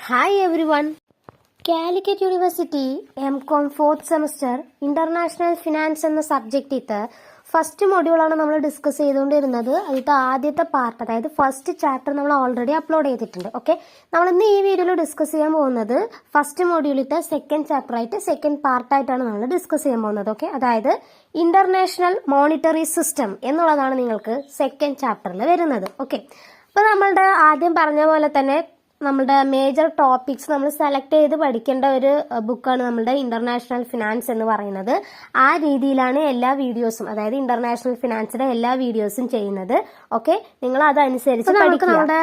Hi everyone. Calicut University M.Com 4th semester International Finance എന്ന സബ്ജക്റ്റിത്തെ first മൊഡ്യൂളാണ് നമ്മൾ discuss ചെയ്തുകൊണ്ടിരുന്നത്. അതിൻ്റെ ആദ്യത്തെ പാർട്ട്, അതായത് ഫസ്റ്റ് ചാപ്റ്റർ നമ്മൾ ഓൾറെഡി അപ്ലോഡ് ചെയ്തിട്ടുണ്ട്. ഓക്കെ, നമ്മൾ ഇന്ന് ഈ വീഡിയോയിൽ ഡിസ്കസ് ചെയ്യാൻ പോകുന്നത് ഫസ്റ്റ് മൊഡ്യൂളിത്തെ സെക്കൻഡ് ചാപ്റ്റർ ആയിട്ട് സെക്കൻഡ് പാർട്ടായിട്ടാണ് നമ്മൾ ഡിസ്കസ് ചെയ്യാൻ പോകുന്നത്. ഓക്കെ, അതായത് ഇന്റർനാഷണൽ മോണിറ്ററി സിസ്റ്റം എന്നുള്ളതാണ് നിങ്ങൾക്ക് സെക്കൻഡ് ചാപ്റ്ററിൽ വരുന്നത്. ഓക്കെ, അപ്പോൾ നമ്മളുടെ ആദ്യം പറഞ്ഞ പോലെ തന്നെ നമ്മുടെ മേജർ ടോപ്പിക്സ് നമ്മൾ സെലക്ട് ചെയ്ത് പഠിക്കേണ്ട ഒരു ബുക്കാണ് നമ്മുടെ ഇന്റർനാഷണൽ ഫിനാൻസ് എന്ന് പറയുന്നത്. ആ രീതിയിലാണ് എല്ലാ വീഡിയോസും, അതായത് ഇന്റർനാഷണൽ ഫിനാൻസിന്റെ എല്ലാ വീഡിയോസും ചെയ്യുന്നത്. ഓക്കെ, നിങ്ങൾ അതനുസരിച്ച് നമുക്ക് നമ്മുടെ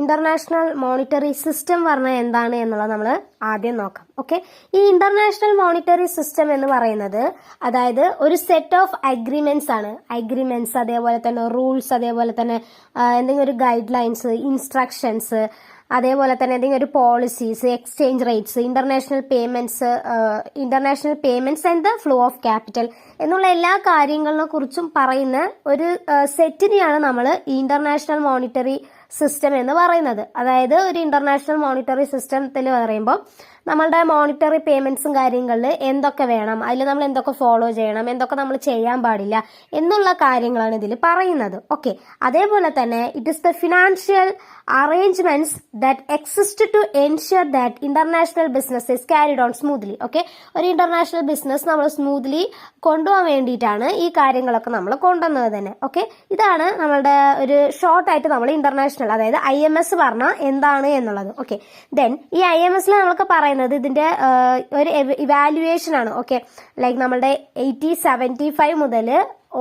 ഇന്റർനാഷണൽ മോണിറ്ററി സിസ്റ്റം പറഞ്ഞാൽ എന്താണ് എന്നുള്ളത് നമ്മൾ ആദ്യം നോക്കാം. ഓക്കെ, ഈ ഇന്റർനാഷണൽ മോണിറ്ററി സിസ്റ്റം എന്ന് പറയുന്നത് അതായത് ഒരു സെറ്റ് ഓഫ് അഗ്രിമെന്റ്സ് ആണ്. അഗ്രിമെന്റ്സ്, അതേപോലെ തന്നെ റൂൾസ്, അതേപോലെ തന്നെ എന്തെങ്കിലും ഒരു ഗൈഡ് ലൈൻസ്, ഇൻസ്ട്രക്ഷൻസ്, അതേപോലെ തന്നെ എന്തെങ്കിലും ഒരു policies, exchange rates, international payments and the flow of capital എന്നുള്ള എല്ലാ കാര്യങ്ങളെ കുറിച്ചും പറയുന്ന ഒരു സെറ്റിനെയാണ് നമ്മൾ ഇന്റർനാഷണൽ മോണിറ്ററി സിസ്റ്റം എന്ന് പറയുന്നത്. അതായത് ഒരു ഇന്റർനാഷണൽ മോണിറ്ററി സിസ്റ്റത്തിൽ പറയുമ്പോൾ നമ്മളുടെ മോണിറ്ററി പേയ്മെന്റ്സും കാര്യങ്ങളിൽ എന്തൊക്കെ വേണം, അതിൽ നമ്മൾ എന്തൊക്കെ ഫോളോ ചെയ്യണം, എന്തൊക്കെ നമ്മൾ ചെയ്യാൻ പാടില്ല എന്നുള്ള കാര്യങ്ങളാണ് ഇതിൽ പറയുന്നത്. ഓക്കെ, അതേപോലെ തന്നെ it is the financial arrangements that exist to ensure that international business is carried on smoothly. Okay, ഒരു ഇന്റർനാഷണൽ ബിസിനസ് നമ്മൾ സ്മൂത്ത്ലി കൊണ്ടുപോകാൻ വേണ്ടിയിട്ടാണ് ഈ കാര്യങ്ങളൊക്കെ നമ്മൾ കൊണ്ടുവന്നത് തന്നെ. ഓക്കെ, ഇതാണ് നമ്മളുടെ ഒരു ഷോർട്ടായിട്ട് നമ്മൾ ഇന്റർനാഷണൽ, അതായത് IMS പറഞ്ഞാൽ എന്താണ് എന്നുള്ളത്. ഓക്കെ, ദെൻ ഈ IMS നമ്മൾക്ക് പറയുന്നത് ഇതിന്റെ ഒരു ഇവാലുവേഷൻ ആണ്. ഓക്കെ, ലൈക്ക് നമ്മളുടെ 80-75 മുതൽ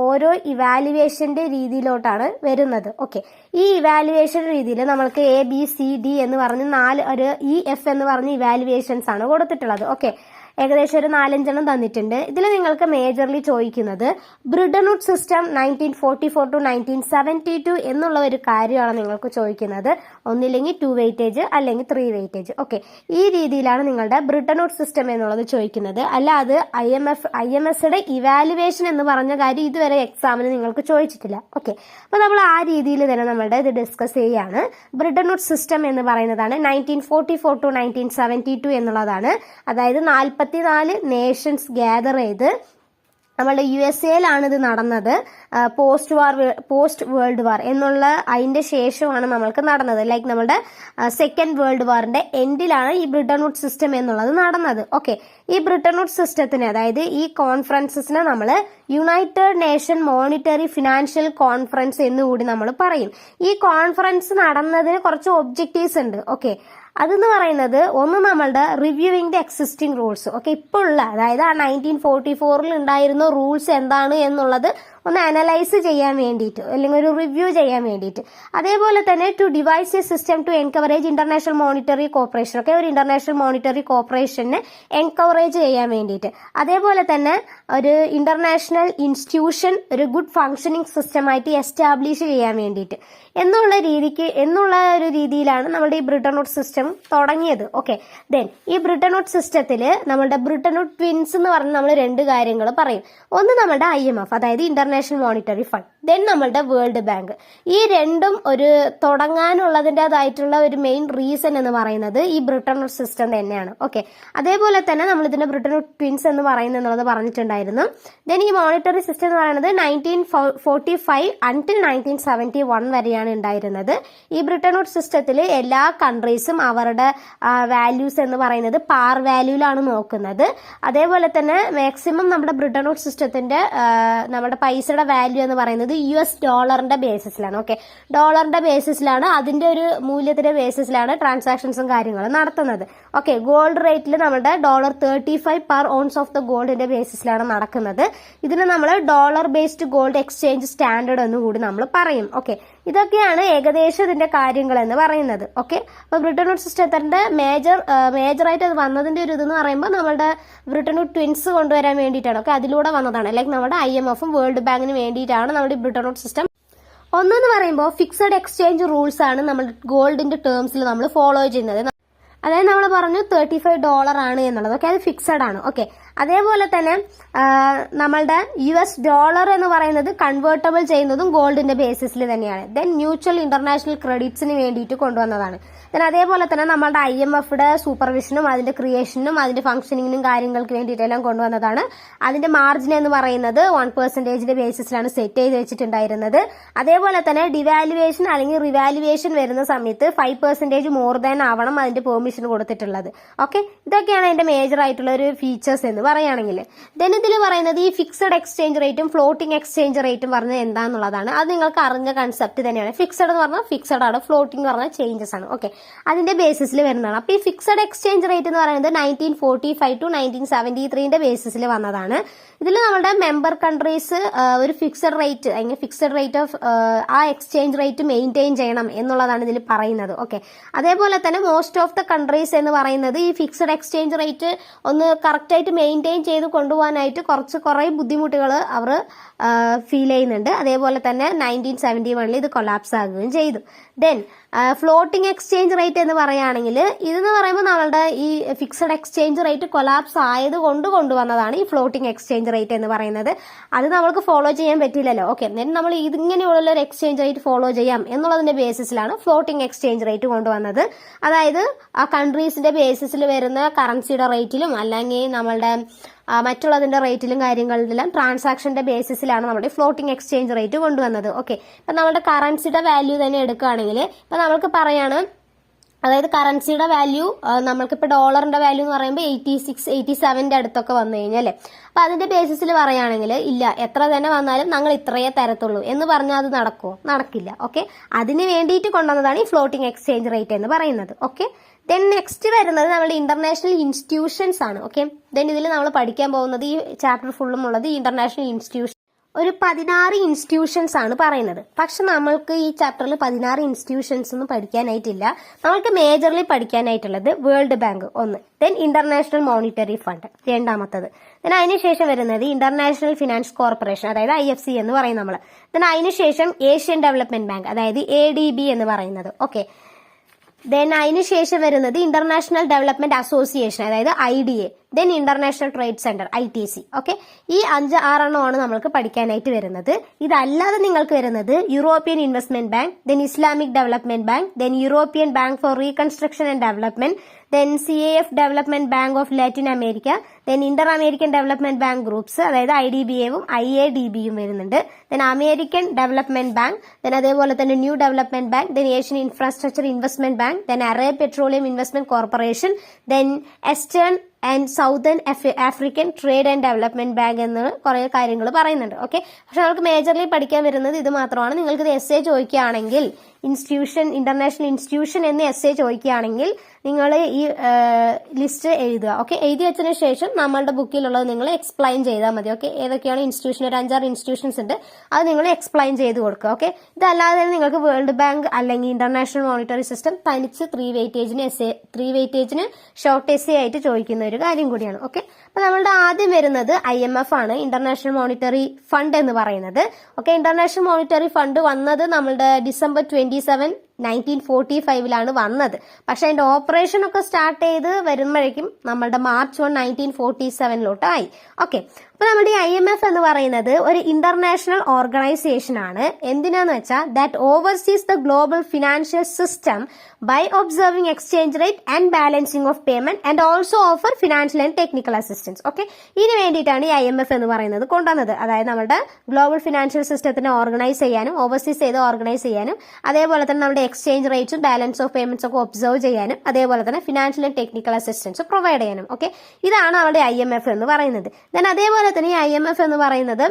ഓരോ ഇവാലുവേഷന്റെ രീതിയിലോട്ടാണ് വരുന്നത്. ഓക്കെ, ഈ ഇവാലുവേഷൻ രീതിയിൽ നമ്മൾക്ക് ABCD എന്ന് പറഞ്ഞ് 4 ഒരു EF എന്ന് പറഞ്ഞ് ഇവാലുവേഷൻസ് ആണ് കൊടുത്തിട്ടുള്ളത്. ഓക്കെ, ഏകദേശം ഒരു 4-5 തന്നിട്ടുണ്ട്. ഇതിൽ നിങ്ങൾക്ക് മേജർലി ചോദിക്കുന്നത് ബ്രിട്ടൻ വുഡ് സിസ്റ്റം 1944 to 1972 എന്നുള്ള ഒരു കാര്യമാണ് നിങ്ങൾക്ക് ചോദിക്കുന്നത്. ഒന്നില്ലെങ്കിൽ 2 വെയിറ്റേജ് അല്ലെങ്കിൽ 3 വെയിറ്റേജ്. ഓക്കെ, ഈ രീതിയിലാണ് നിങ്ങളുടെ ബ്രിട്ടൻ വുഡ് സിസ്റ്റം എന്നുള്ളത് ചോദിക്കുന്നത്. അല്ലാതെ IMSയുടെ ഇവാലുവേഷൻ എന്ന് പറഞ്ഞ കാര്യം ഇതുവരെ എക്സാമിന് നിങ്ങൾക്ക് ചോദിച്ചിട്ടില്ല. ഓക്കെ, അപ്പൊ നമ്മൾ ആ രീതിയിൽ തന്നെ നമ്മളുടെ ഇത് ഡിസ്കസ് ചെയ്യാണ്. ബ്രിട്ടൻ വുഡ് സിസ്റ്റം എന്ന് പറയുന്നതാണ് 1944 to 1972 എന്നുള്ളതാണ്. അതായത് 44 നേഷൻസ് ഗ്യാദർ ചെയ്ത് നമ്മളുടെ USA ഇത് നടന്നത്. പോസ്റ്റ് വേൾഡ് വാർ എന്നുള്ള അതിന്റെ ശേഷമാണ് നമ്മൾക്ക് നടന്നത്. ലൈക്ക് നമ്മുടെ സെക്കൻഡ് വേൾഡ് വാറിന്റെ എൻഡിലാണ് ഈ ബ്രിട്ടൻ വുഡ് സിസ്റ്റം എന്നുള്ളത് നടന്നത്. ഓക്കെ, ഈ ബ്രിട്ടൻ വുഡ് സിസ്റ്റത്തിന്, അതായത് ഈ കോൺഫറൻസസിനെ നമ്മൾ United nation monetary financial conference എന്നുകൂടി നമ്മൾ പറയും. ഈ കോൺഫറൻസ് നടന്നതിന് കുറച്ച് ഒബ്ജക്റ്റീവ്സ് ഉണ്ട്. ഓക്കെ, അതെന്ന് പറയുന്നത് ഒന്ന് നമ്മളുടെ reviewing the existing rules. Okay, ഇപ്പോൾ ഉള്ള, അതായത് ആ 1944 ഉണ്ടായിരുന്ന റൂൾസ് എന്താണ് എന്നുള്ളത് ഒന്ന് അനലൈസ് ചെയ്യാൻ വേണ്ടിയിട്ട്, അല്ലെങ്കിൽ ഒരു റിവ്യൂ ചെയ്യാൻ വേണ്ടിയിട്ട്. അതേപോലെ തന്നെ to devise a system to encourage international monetary corporation. ഒക്കെ ഒരു ഇന്റർനാഷണൽ മോണിറ്ററി കോർപ്പറേഷനെ എൻകവറേജ് ചെയ്യാൻ വേണ്ടിയിട്ട്. അതേപോലെ തന്നെ ഒരു ഇന്റർനാഷണൽ ഇൻസ്റ്റിറ്റ്യൂഷൻ ഒരു ഗുഡ് ഫങ്ഷനിങ് സിസ്റ്റമായിട്ട് എസ്റ്റാബ്ലിഷ് ചെയ്യാൻ വേണ്ടിയിട്ട് എന്നുള്ള ഒരു രീതിയിലാണ് നമ്മുടെ ഈ ബ്രിട്ടൻ വുഡ് സിസ്റ്റം തുടങ്ങിയത്. ഓക്കെ, ദെൻ ഈ ബ്രിട്ടൻ വുഡ് സിസ്റ്റത്തിൽ നമ്മളുടെ ബ്രിട്ടൻ വുഡ് ട്വിൻസ് എന്ന് പറഞ്ഞ് നമ്മൾ 2 കാര്യങ്ങൾ പറയും. ഒന്ന് നമ്മുടെ IMF, അതായത് ഇന്റർനാഷണൽ മോണിറ്ററി ഫണ്ട്, ദെൻ നമ്മളുടെ വേൾഡ് ബാങ്ക്. ഈ രണ്ടും ഒരു തുടങ്ങാനുള്ളതിൻ്റെതായിട്ടുള്ള ഒരു മെയിൻ റീസൺ എന്ന് പറയുന്നത് ഈ ബ്രിട്ടൻ വുഡ് സിസ്റ്റം തന്നെയാണ്. ഓക്കെ, അതേപോലെ തന്നെ നമ്മൾ ഇതിന്റെ ബ്രിട്ടൻ വുഡ് ട്വിൻസ് എന്ന് പറയുന്നത് പറഞ്ഞിട്ടുണ്ടായിരുന്നു. ദെൻ ഈ മോണിറ്ററി സിസ്റ്റം എന്ന് പറയുന്നത് 1945 until 1971 വരെയാണ് ഉണ്ടായിരുന്നത്. ഈ ബ്രിട്ടൻ വുഡ് സിസ്റ്റത്തിൽ എല്ലാ കൺട്രീസും അവരുടെ വാല്യൂസ് എന്ന് പറയുന്നത് പാർ വാല്യൂലാണ് നോക്കുന്നത്. അതേപോലെ തന്നെ മാക്സിമം നമ്മുടെ ബ്രിട്ടൻ വുഡ് സിസ്റ്റത്തിന്റെ നമ്മുടെ പൈസയുടെ വാല്യൂ എന്ന് പറയുന്നത് US ഡോളറിന്റെ ബേസിസിലാണ്. ഓക്കെ, ഡോളറിന്റെ ബേസിസിലാണ്, അതിന്റെ ഒരു മൂല്യത്തിന്റെ ബേസിസിലാണ് ട്രാൻസാക്ഷൻസും കാര്യങ്ങളും നടത്തുന്നത്. ഓക്കെ, ഗോൾഡ് റേറ്റിൽ നമ്മുടെ $35 per ounce ഓഫ് ദ ഗോൾഡിന്റെ ബേസിസിലാണ് നടക്കുന്നത്. ഇതിന് നമ്മൾ dollar based gold exchange standard എന്ന് കൂടി നമ്മൾ പറയും. ഓക്കെ, ഇതൊക്കെയാണ് ഏകദേശം ഇതിന്റെ കാര്യങ്ങൾ എന്ന് പറയുന്നത്. ഓക്കെ, അപ്പൊ ബ്രിട്ടൻ വുഡ് സിസ്റ്റത്തിന്റെ മേജറായിട്ട് അത് വന്നതിന്റെ ഒരു ഇതെന്ന് പറയുമ്പോൾ നമ്മുടെ ബ്രിട്ടൻ വുഡ് ട്വിൻസ് കൊണ്ടുവരാൻ വേണ്ടിയിട്ടാണ്. ഓക്കെ, അതിലൂടെ വന്നതാണ്. ലൈക്ക് നമ്മുടെ IMFും വേൾഡ് ബാങ്കിന് വേണ്ടിയിട്ടാണ് നമ്മുടെ ബ്രിട്ടൻ വുഡ് സിസ്റ്റം. ഒന്നെന്ന് പറയുമ്പോൾ ഫിക്സഡ് എക്സ്ചേഞ്ച് റൂൾസ് ആണ് നമ്മൾ ഗോൾഡിന്റെ ടേംസിൽ നമ്മൾ ഫോളോ ചെയ്യുന്നത്. അതായത് നമ്മൾ പറഞ്ഞു $35 ആണ് എന്നുള്ളത്. ഓക്കെ, അത് ഫിക്സഡ് ആണ്. ഓക്കെ, അതേപോലെ തന്നെ നമ്മളുടെ US ഡോളർ എന്ന് പറയുന്നത് കൺവേർട്ടബിൾ ചെയ്യുന്നതും ഗോൾഡിന്റെ ബേസിസിൽ തന്നെയാണ്. ദെൻ മ്യൂച്വൽ ഇന്റർനാഷണൽ ക്രെഡിറ്റ്സിന് വേണ്ടിയിട്ട് കൊണ്ടുവന്നതാണ്. ദെൻ അതേപോലെ തന്നെ നമ്മളുടെ IMFയുടെ സൂപ്പർവിഷനും അതിന്റെ ക്രിയേഷനും അതിന്റെ ഫംഗ്ഷനിങ്ങിനും കാര്യങ്ങൾക്ക് വേണ്ടിയിട്ടെല്ലാം കൊണ്ടുവന്നതാണ്. അതിന്റെ മാർജിൻ എന്ന് പറയുന്നത് 1% ബേസിസിലാണ് സെറ്റ് ചെയ്ത് വെച്ചിട്ടുണ്ടായിരുന്നത്. അതേപോലെ തന്നെ ഡിവാലുവേഷൻ അല്ലെങ്കിൽ റിവാലുവേഷൻ വരുന്ന സമയത്ത് 5% മോർ ദാൻ ആവണം അതിന്റെ പെർമിഷൻ കൊടുത്തിട്ടുള്ളത്. ഓക്കെ, ഇതൊക്കെയാണ് അതിന്റെ മേജർ ആയിട്ടുള്ള ഒരു ഫീച്ചേഴ്സ് എന്ന് പറയുകയാണെങ്കിൽ. ദെൻ ഇതിൽ പറയുന്നത് ഈ ഫിക്സഡ് എക്സ്ചേഞ്ച് റേറ്റും ഫ്ലോട്ടിംഗ് എക്സ്ചേഞ്ച് റേറ്റും പറഞ്ഞത് എന്താണെന്നുള്ളതാണ്. അത് നിങ്ങൾക്ക് അറിഞ്ഞ കൺസെപ്റ്റ് തന്നെയാണ്. ഫിക്സഡ് എന്ന് പറഞ്ഞാൽ ഫിക്സഡ് ആണ്, ഫ്ലോട്ടിംഗ് എന്ന് പറഞ്ഞാൽ ചേഞ്ചസ് ആണ്. ഓക്കെ, അതിന്റെ ബേസിസിൽ വരുന്നതാണ്. അപ്പൊ ഈ ഫിക്സഡ് എക്സ്ചേഞ്ച് റേറ്റ് എന്ന് പറയുന്നത് 1945 to 1973 ബേസിസിൽ വന്നതാണ്. ഇതിൽ നമ്മുടെ മെമ്പർ കൺട്രീസ് ഒരു ഫിക്സഡ് റേറ്റ് അല്ലെങ്കിൽ ഫിക്സഡ് റേറ്റ് ഓഫ് ആ എക്സ്ചേഞ്ച് റേറ്റ് മെയിൻറ്റെയിൻ ചെയ്യണം എന്നുള്ളതാണ് ഇതിൽ പറയുന്നത്. ഓക്കെ, അതേപോലെ തന്നെ മോസ്റ്റ് ഓഫ് ദ കൺട്രീസ് എന്ന് പറയുന്നത് ഈ ഫിക്സഡ് എക്സ്ചേഞ്ച് റേറ്റ് ഒന്ന് കറക്റ്റ് ആയിട്ട് മെയിൻറ്റെയിൻ ചെയ്ത് കൊണ്ടുപോകാനായിട്ട് കുറെ ബുദ്ധിമുട്ടുകൾ അവർ ഫീൽ ചെയ്യുന്നുണ്ട്. അതേപോലെ തന്നെ 1971 ഇത് കൊളാപ്സ് ആകുകയും ചെയ്തു. ദെൻ ഫ്ലോട്ടിംഗ് എക്സ്ചേഞ്ച് റേറ്റ് എന്ന് പറയുകയാണെങ്കിൽ ഇതെന്ന് പറയുമ്പോൾ നമ്മളുടെ ഈ ഫിക്സഡ് എക്സ്ചേഞ്ച് റേറ്റ് കൊളാപ്സ് ആയത് കൊണ്ട് കൊണ്ടുവന്നതാണ് ഈ ഫ്ലോട്ടിംഗ് എക്സ്ചേഞ്ച് റേറ്റ് എന്ന് പറയുന്നത്. അത് നമ്മൾക്ക് ഫോളോ ചെയ്യാൻ പറ്റില്ലല്ലോ. ഓക്കെ, നമ്മൾ ഇതിങ്ങനെയുള്ള ഒരു എക്സ്ചേഞ്ച് റേറ്റ് ഫോളോ ചെയ്യാം എന്നുള്ളതിന്റെ ബേസിസിലാണ് ഫ്ലോട്ടിംഗ് എക്സ്ചേഞ്ച് റേറ്റ് കൊണ്ടുവന്നത്. അതായത് ആ കൺട്രീസിന്റെ ബേസിസിൽ വരുന്ന കറൻസിയുടെ റേറ്റിലും അല്ലെങ്കിൽ നമ്മളുടെ മറ്റുള്ളതിന്റെ റേറ്റിലും കാര്യങ്ങളിലെല്ലാം ട്രാൻസാക്ഷന്റെ ബേസിസിലാണ് നമ്മുടെ ഫ്ലോട്ടിംഗ് എക്സ്ചേഞ്ച് റേറ്റ് കൊണ്ടുവന്നത്. ഓക്കെ, ഇപ്പൊ നമ്മുടെ കറൻസിയുടെ വാല്യൂ തന്നെ എടുക്കുകയാണെങ്കിൽ ഇപ്പൊ നമ്മൾക്ക് പറയാണ്, അതായത് കറൻസിയുടെ വാല്യൂ നമ്മൾക്കിപ്പോൾ ഡോളറിന്റെ വാല്യൂ എന്ന് പറയുമ്പോൾ 86-87 അടുത്തൊക്കെ വന്നു കഴിഞ്ഞാൽ അപ്പൊ അതിന്റെ ബേസിസിൽ പറയുകയാണെങ്കിൽ ഇല്ല, എത്ര തന്നെ വന്നാലും ഞങ്ങൾ ഇത്രയേ തരത്തുള്ളൂ എന്ന് പറഞ്ഞാൽ അത് നടക്കുമോ? നടക്കില്ല. ഓക്കെ, അതിന് വേണ്ടിയിട്ട് കൊണ്ടുവന്നതാണ് ഈ ഫ്ലോട്ടിംഗ് എക്സ്ചേഞ്ച് റേറ്റ് എന്ന് പറയുന്നത്. ഓക്കെ, ദെൻ നെക്സ്റ്റ് വരുന്നത് നമ്മുടെ ഇന്റർനാഷണൽ ഇൻസ്റ്റിറ്റ്യൂഷൻസ് ആണ്. ഓക്കെ, ദെൻ ഇതിൽ നമ്മൾ പഠിക്കാൻ പോകുന്നത് ഈ ചാപ്റ്റർ ഫുള്ളും ഉള്ളത് ഇന്റർനാഷണൽ ഇൻസ്റ്റിറ്റ്യൂഷൻ ഒരു 16 ഇൻസ്റ്റിറ്റ്യൂഷൻസ് ആണ് പറയുന്നത്. പക്ഷെ നമ്മൾക്ക് ഈ ചാപ്റ്ററിൽ 16 ഇൻസ്റ്റിറ്റ്യൂഷൻസ് ഒന്നും പഠിക്കാനായിട്ടില്ല. നമ്മൾക്ക് മേജർലി പഠിക്കാനായിട്ടുള്ളത് വേൾഡ് ബാങ്ക് ഒന്ന്, ദെൻ ഇന്റർനാഷണൽ മോണിറ്ററി ഫണ്ട് രണ്ടാമത്തത്, ദെൻ അതിനുശേഷം വരുന്നത് ഇന്റർനാഷണൽ ഫിനാൻസ് കോർപ്പറേഷൻ അതായത് IFC എന്ന് പറയും നമ്മൾ, ദെൻ അതിനുശേഷം ഏഷ്യൻ ഡെവലപ്മെന്റ് ബാങ്ക് അതായത് ADB എന്ന് പറയുന്നത്. ഓക്കെ, ദെൻ അതിനുശേഷം വരുന്നത് ഇന്റർനാഷണൽ ഡെവലപ്മെന്റ് അസോസിയേഷൻ അതായത് IDA, then international trade centre ITC. Okay, ഈ 5-6 നമ്മൾക്ക് പഠിക്കാനായിട്ട് വരുന്നത്. ഇതല്ലാതെ നിങ്ങൾക്ക് വരുന്നത് European investment bank, then Islamic development bank, then European bank for reconstruction and development, then CAF development bank of Latin America, then Inter American development bank groups അതായത് IDBAയും IADBയും വരുന്നുണ്ട്, then American development bank, then അതേപോലെ തന്നെ new development bank, then Asian infrastructure investment bank, then Arabian petroleum investment corporation, then eastern and southern African trade and development bank എന്ന് കുറെ കാര്യങ്ങൾ പറയുന്നുണ്ട്. Okay, പക്ഷെ നമുക്ക് മേജർലി പഠിക്കാൻ വരുന്നത് ഇത് മാത്രമാണ്. നിങ്ങൾക്ക് ഇത് essay ചോദിക്കുകയാണെങ്കിൽ ഇൻസ്റ്റിറ്റ്യൂഷൻ ഇന്റർനാഷണൽ ഇൻസ്റ്റിറ്റ്യൂഷൻ എന്ന് essay ചോദിക്കുകയാണെങ്കിൽ നിങ്ങൾ ഈ ലിസ്റ്റ് എഴുതുക. ഓക്കെ, എഴുതി വെച്ചതിന് ശേഷം നമ്മളുടെ ബുക്കിലുള്ളത് നിങ്ങൾ എക്സ്പ്ലെയിൻ ചെയ്താൽ മതി. ഓക്കെ, ഏതൊക്കെയാണ് ഇൻസ്റ്റിറ്റ്യൂഷൻ, ഒരു 5-6 ഇൻസ്റ്റിറ്റ്യൂഷൻസ് ഉണ്ട്, അത് നിങ്ങൾ എക്സ്പ്ലെയിൻ ചെയ്ത് കൊടുക്കുക. ഓക്കെ, ഇതല്ലാതെ തന്നെ നിങ്ങൾക്ക് വേൾഡ് ബാങ്ക് അല്ലെങ്കിൽ ഇന്റർനാഷണൽ മോണിറ്ററി സിസ്റ്റം തനിച്ച് 3 വെയിറ്റേജിന് ഷോർട്ട് essay ആയിട്ട് ചോദിക്കുന്ന ഒരു കാര്യം കൂടിയാണ്. ഓക്കെ, അപ്പൊ നമ്മളുടെ ആദ്യം വരുന്നത് IMF ആണ്, ഇന്റർനാഷണൽ മോണിറ്ററി ഫണ്ട് എന്ന് പറയുന്നത്. ഓക്കെ, ഇന്റർനാഷണൽ മോണിറ്ററി ഫണ്ട് വന്നത് നമ്മളുടെ December 27, 1945 വന്നത്. പക്ഷെ അതിന്റെ ഓപ്പറേഷൻ ഒക്കെ സ്റ്റാർട്ട് ചെയ്ത് വരുമ്പോഴേക്കും നമ്മളുടെ March 1, 1947 ഓക്കെ, അപ്പൊ നമ്മുടെ IMF എന്ന് പറയുന്നത് ഒരു ഇന്റർനാഷണൽ ഓർഗനൈസേഷൻ ആണ്. എന്തിനാന്ന് വെച്ചാൽ that overseas the global financial system by observing exchange rate and balancing of payment and also offer financial and technical assistance. Okay, ഇതിന് വേണ്ടിയിട്ടാണ് ഈ IMF എന്ന് പറയുന്നത് കൊണ്ടുവന്നത്. അതായത് നമ്മുടെ ഗ്ലോബൽ ഫിനാൻഷ്യൽ സിസ്റ്റത്തിനെ ഓർഗനൈസ് ചെയ്യാനും ഓവർസീസ് ചെയ്ത് ഓർഗനൈസ് ചെയ്യാനും അതേപോലെ തന്നെ നമ്മുടെ എക്സ്ചേഞ്ച് റേറ്റ്സും ബാലൻസ് ഓഫ് പേയ്മെന്റ്സ് ഒക്കെ ഒബ്സർവ് ചെയ്യാനും അതേപോലെ തന്നെ financial and technical assistance provide ചെയ്യാനും. ഓക്കെ, ഇതാണ് നമ്മുടെ IMF എന്ന് പറയുന്നത്. ദെൻ അതേപോലെ തന്നെ ഈ IMF എന്ന് പറയുന്നത്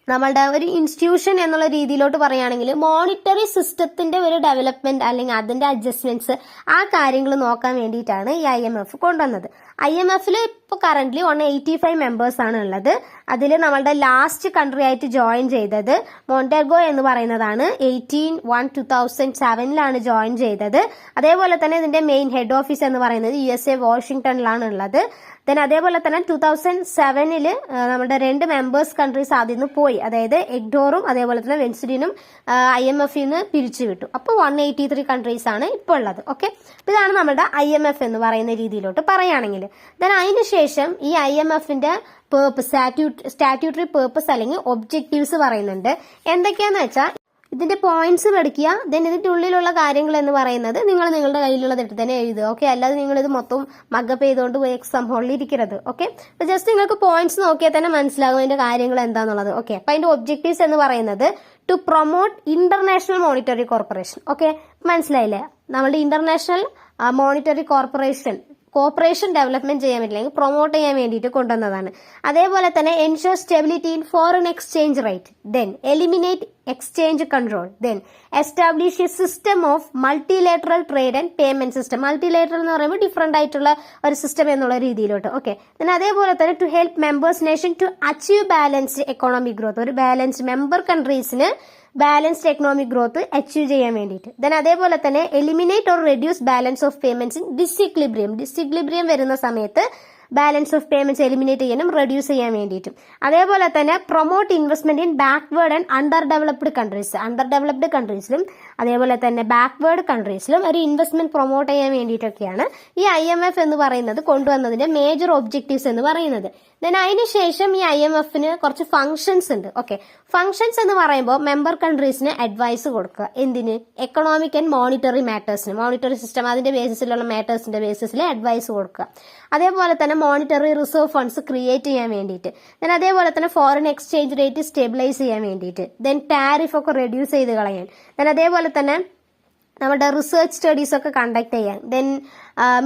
നമ്മളുടെ ഒരു ഇൻസ്റ്റിറ്റ്യൂഷൻ എന്നുള്ള രീതിയിലോട്ട് പറയുകയാണെങ്കിൽ മോണിറ്ററി സിസ്റ്റത്തിന്റെ ഒരു ഡെവലപ്മെന്റ് അല്ലെങ്കിൽ അതിന്റെ അഡ്ജസ്റ്റ്മെന്റ്സ് ആ കാര്യങ്ങൾ നോക്കാൻ വേണ്ടിയിട്ടാണ് ഈ IMF കൊണ്ടുവന്നത്. IMFൽ ഇപ്പോൾ കറന്റ് 185 മെമ്പേഴ്സ് ആണ് ഉള്ളത്. അതിൽ നമ്മളുടെ ലാസ്റ്റ് കൺട്രി ആയിട്ട് ജോയിൻ ചെയ്തത് മോണ്ടെഗോ എന്ന് പറയുന്നതാണ്. 18/1/2007 ജോയിൻ ചെയ്തത്. അതേപോലെ തന്നെ ഇതിന്റെ മെയിൻ ഹെഡ് ഓഫീസ് എന്ന് പറയുന്നത് USA വാഷിംഗ്ടണിലാണ് ഉള്ളത്. ദെൻ അതേപോലെ തന്നെ 2007 നമ്മുടെ 2 മെമ്പേഴ്സ് കൺട്രീസ് ആദ്യം നിന്ന് പോയി, അതായത് എഗ്ഡോറും അതേപോലെ തന്നെ വെൻസുരിനും IMFൽ നിന്ന് പിരിച്ചുവിട്ടു. അപ്പോൾ 183 കൺട്രീസ് ആണ് ഇപ്പോൾ ഉള്ളത്. ഓക്കെ, ഇതാണ് നമ്മുടെ IMF എന്ന് പറയുന്ന രീതിയിലോട്ട് പറയുകയാണെങ്കിൽ. ദെൻ അതിനുശേഷം ഈ IMFന്റെ പേർപ്പസ്, സ്റ്റാറ്റ്യൂട്ടറി പേർപ്പസ് അല്ലെങ്കിൽ ഒബ്ജക്റ്റീവ്സ് പറയുന്നുണ്ട്. എന്തൊക്കെയാന്ന് വെച്ചാൽ ഇതിന്റെ പോയിന്റ്സ് പഠിക്കുക. ദെൻ ഇതിന്റെ ഉള്ളിലുള്ള കാര്യങ്ങൾ എന്ന് പറയുന്നത് നിങ്ങൾ നിങ്ങളുടെ കയ്യിലുള്ളത് എടുത്ത് തന്നെ എഴുതുക. ഓക്കെ, അല്ലാതെ നിങ്ങൾ ഇത് മൊത്തം മഗപ്പ് ചെയ്തുകൊണ്ട് പോയി എക്സാം ഹോളിൽ ഇരിക്കരുത്. ഓക്കെ, അപ്പൊ ജസ്റ്റ് നിങ്ങൾക്ക് പോയിന്റ്സ് നോക്കിയാൽ തന്നെ മനസ്സിലാകും അതിന്റെ കാര്യങ്ങൾ എന്താണെന്നുള്ളത്. ഓക്കെ, അപ്പൊ അതിന്റെ ഒബ്ജക്റ്റീവ്സ് എന്ന് പറയുന്നത് to promote international monetary corporation. Okay, മനസ്സിലായില്ലേ? നമ്മളുടെ ഇന്റർനാഷണൽ മോണിറ്ററി കോർപ്പറേഷൻ ഡെവലപ്മെന്റ് ചെയ്യാൻ പറ്റില്ലെങ്കിൽ പ്രൊമോട്ട് ചെയ്യാൻ വേണ്ടിയിട്ട് കൊണ്ടുവന്നതാണ്. അതേപോലെ തന്നെ ensure stability in foreign exchange rate, then eliminate exchange control, then establish A system of മൾട്ടിലേറ്ററൽ trade and payment system. മൾട്ടിലേറ്ററൽ എന്ന് പറയുമ്പോൾ ഡിഫറെന്റ് ആയിട്ടുള്ള ഒരു സിസ്റ്റം എന്നുള്ള രീതിയിലോട്ട്. ഓക്കെ, ദെൻ അതേപോലെ തന്നെ to help members nation to achieve balanced economic growth. ഒരു balanced member കൺട്രീസിന് ബാലൻസ്ഡ് എക്കണോമിക് ഗ്രോത്ത് അച്ചീവ് ചെയ്യാൻ വേണ്ടിയിട്ട്. ദെൻ അതേപോലെ തന്നെ eliminate or reduce balance of payments in disequilibrium വരുന്ന സമയത്ത് ബാലൻസ് ഓഫ് പേയ്മെന്റ്സ് എലിമിനേറ്റ് ചെയ്യാനും റെഡ്യൂസ് ചെയ്യാൻ വേണ്ടിയിട്ടും. അതേപോലെ തന്നെ promote investment in backward and under developed കൺട്രീസിലും അതേപോലെ തന്നെ ബാക്ക്വേർഡ് കൺട്രീസിലും ഒരു ഇൻവെസ്റ്റ്മെന്റ് പ്രൊമോട്ട് ചെയ്യാൻ വേണ്ടിയിട്ടൊക്കെയാണ് ഈ IMF എന്ന് പറയുന്നത് കൊണ്ടുവന്നതിന്റെ മേജർ ഒബ്ജക്റ്റീവ്സ് എന്ന് പറയുന്നത്. ദെൻ അതിനുശേഷം ഈ IMFന് കുറച്ച് ഫംഗ്ഷൻസ് ഉണ്ട്. ഓക്കെ, ഫംഗ്ഷൻസ് എന്ന് പറയുമ്പോൾ മെമ്പർ കൺട്രീസിന് അഡ്വൈസ് കൊടുക്കുക. എന്തിന്? എക്കണോമിക് ആൻഡ് മോണിറ്ററി മാറ്റേഴ്സിന്, മോണിറ്ററി സിസ്റ്റം അതിന്റെ ബേസിസിലുള്ള മാറ്റേഴ്സിന്റെ ബേസിസിൽ അഡ്വൈസ് കൊടുക്കുക. അതേപോലെ തന്നെ മോണിറ്ററി റിസർവ് ഫണ്ട്സ് ക്രിയേറ്റ് ചെയ്യാൻ വേണ്ടിയിട്ട്. ദെൻ അതേപോലെ തന്നെ ഫോറിൻ എക്സ്ചേഞ്ച് റേറ്റ് സ്റ്റെബിലൈസ് ചെയ്യാൻ വേണ്ടിയിട്ട്. ദെൻ ടാരിഫ് ഒക്കെ റെഡ്യൂസ് ചെയ്ത് കളയാൻ. ദെൻ അതേപോലെ തന്നെ നമ്മുടെ റിസർച്ച് സ്റ്റഡീസ് ഒക്കെ കണ്ടക്ട് ചെയ്യാൻ. Then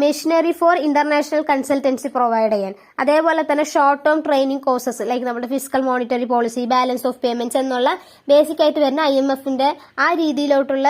machinery for international consultancy provide ചെയ്യാൻ. അതേപോലെ തന്നെ short term training courses like നമ്മുടെ physical monetary policy, balance of payments എന്നുള്ള ബേസിക് ആയിട്ട് വരുന്ന IMFന്റെ ആ രീതിയിലോട്ടുള്ള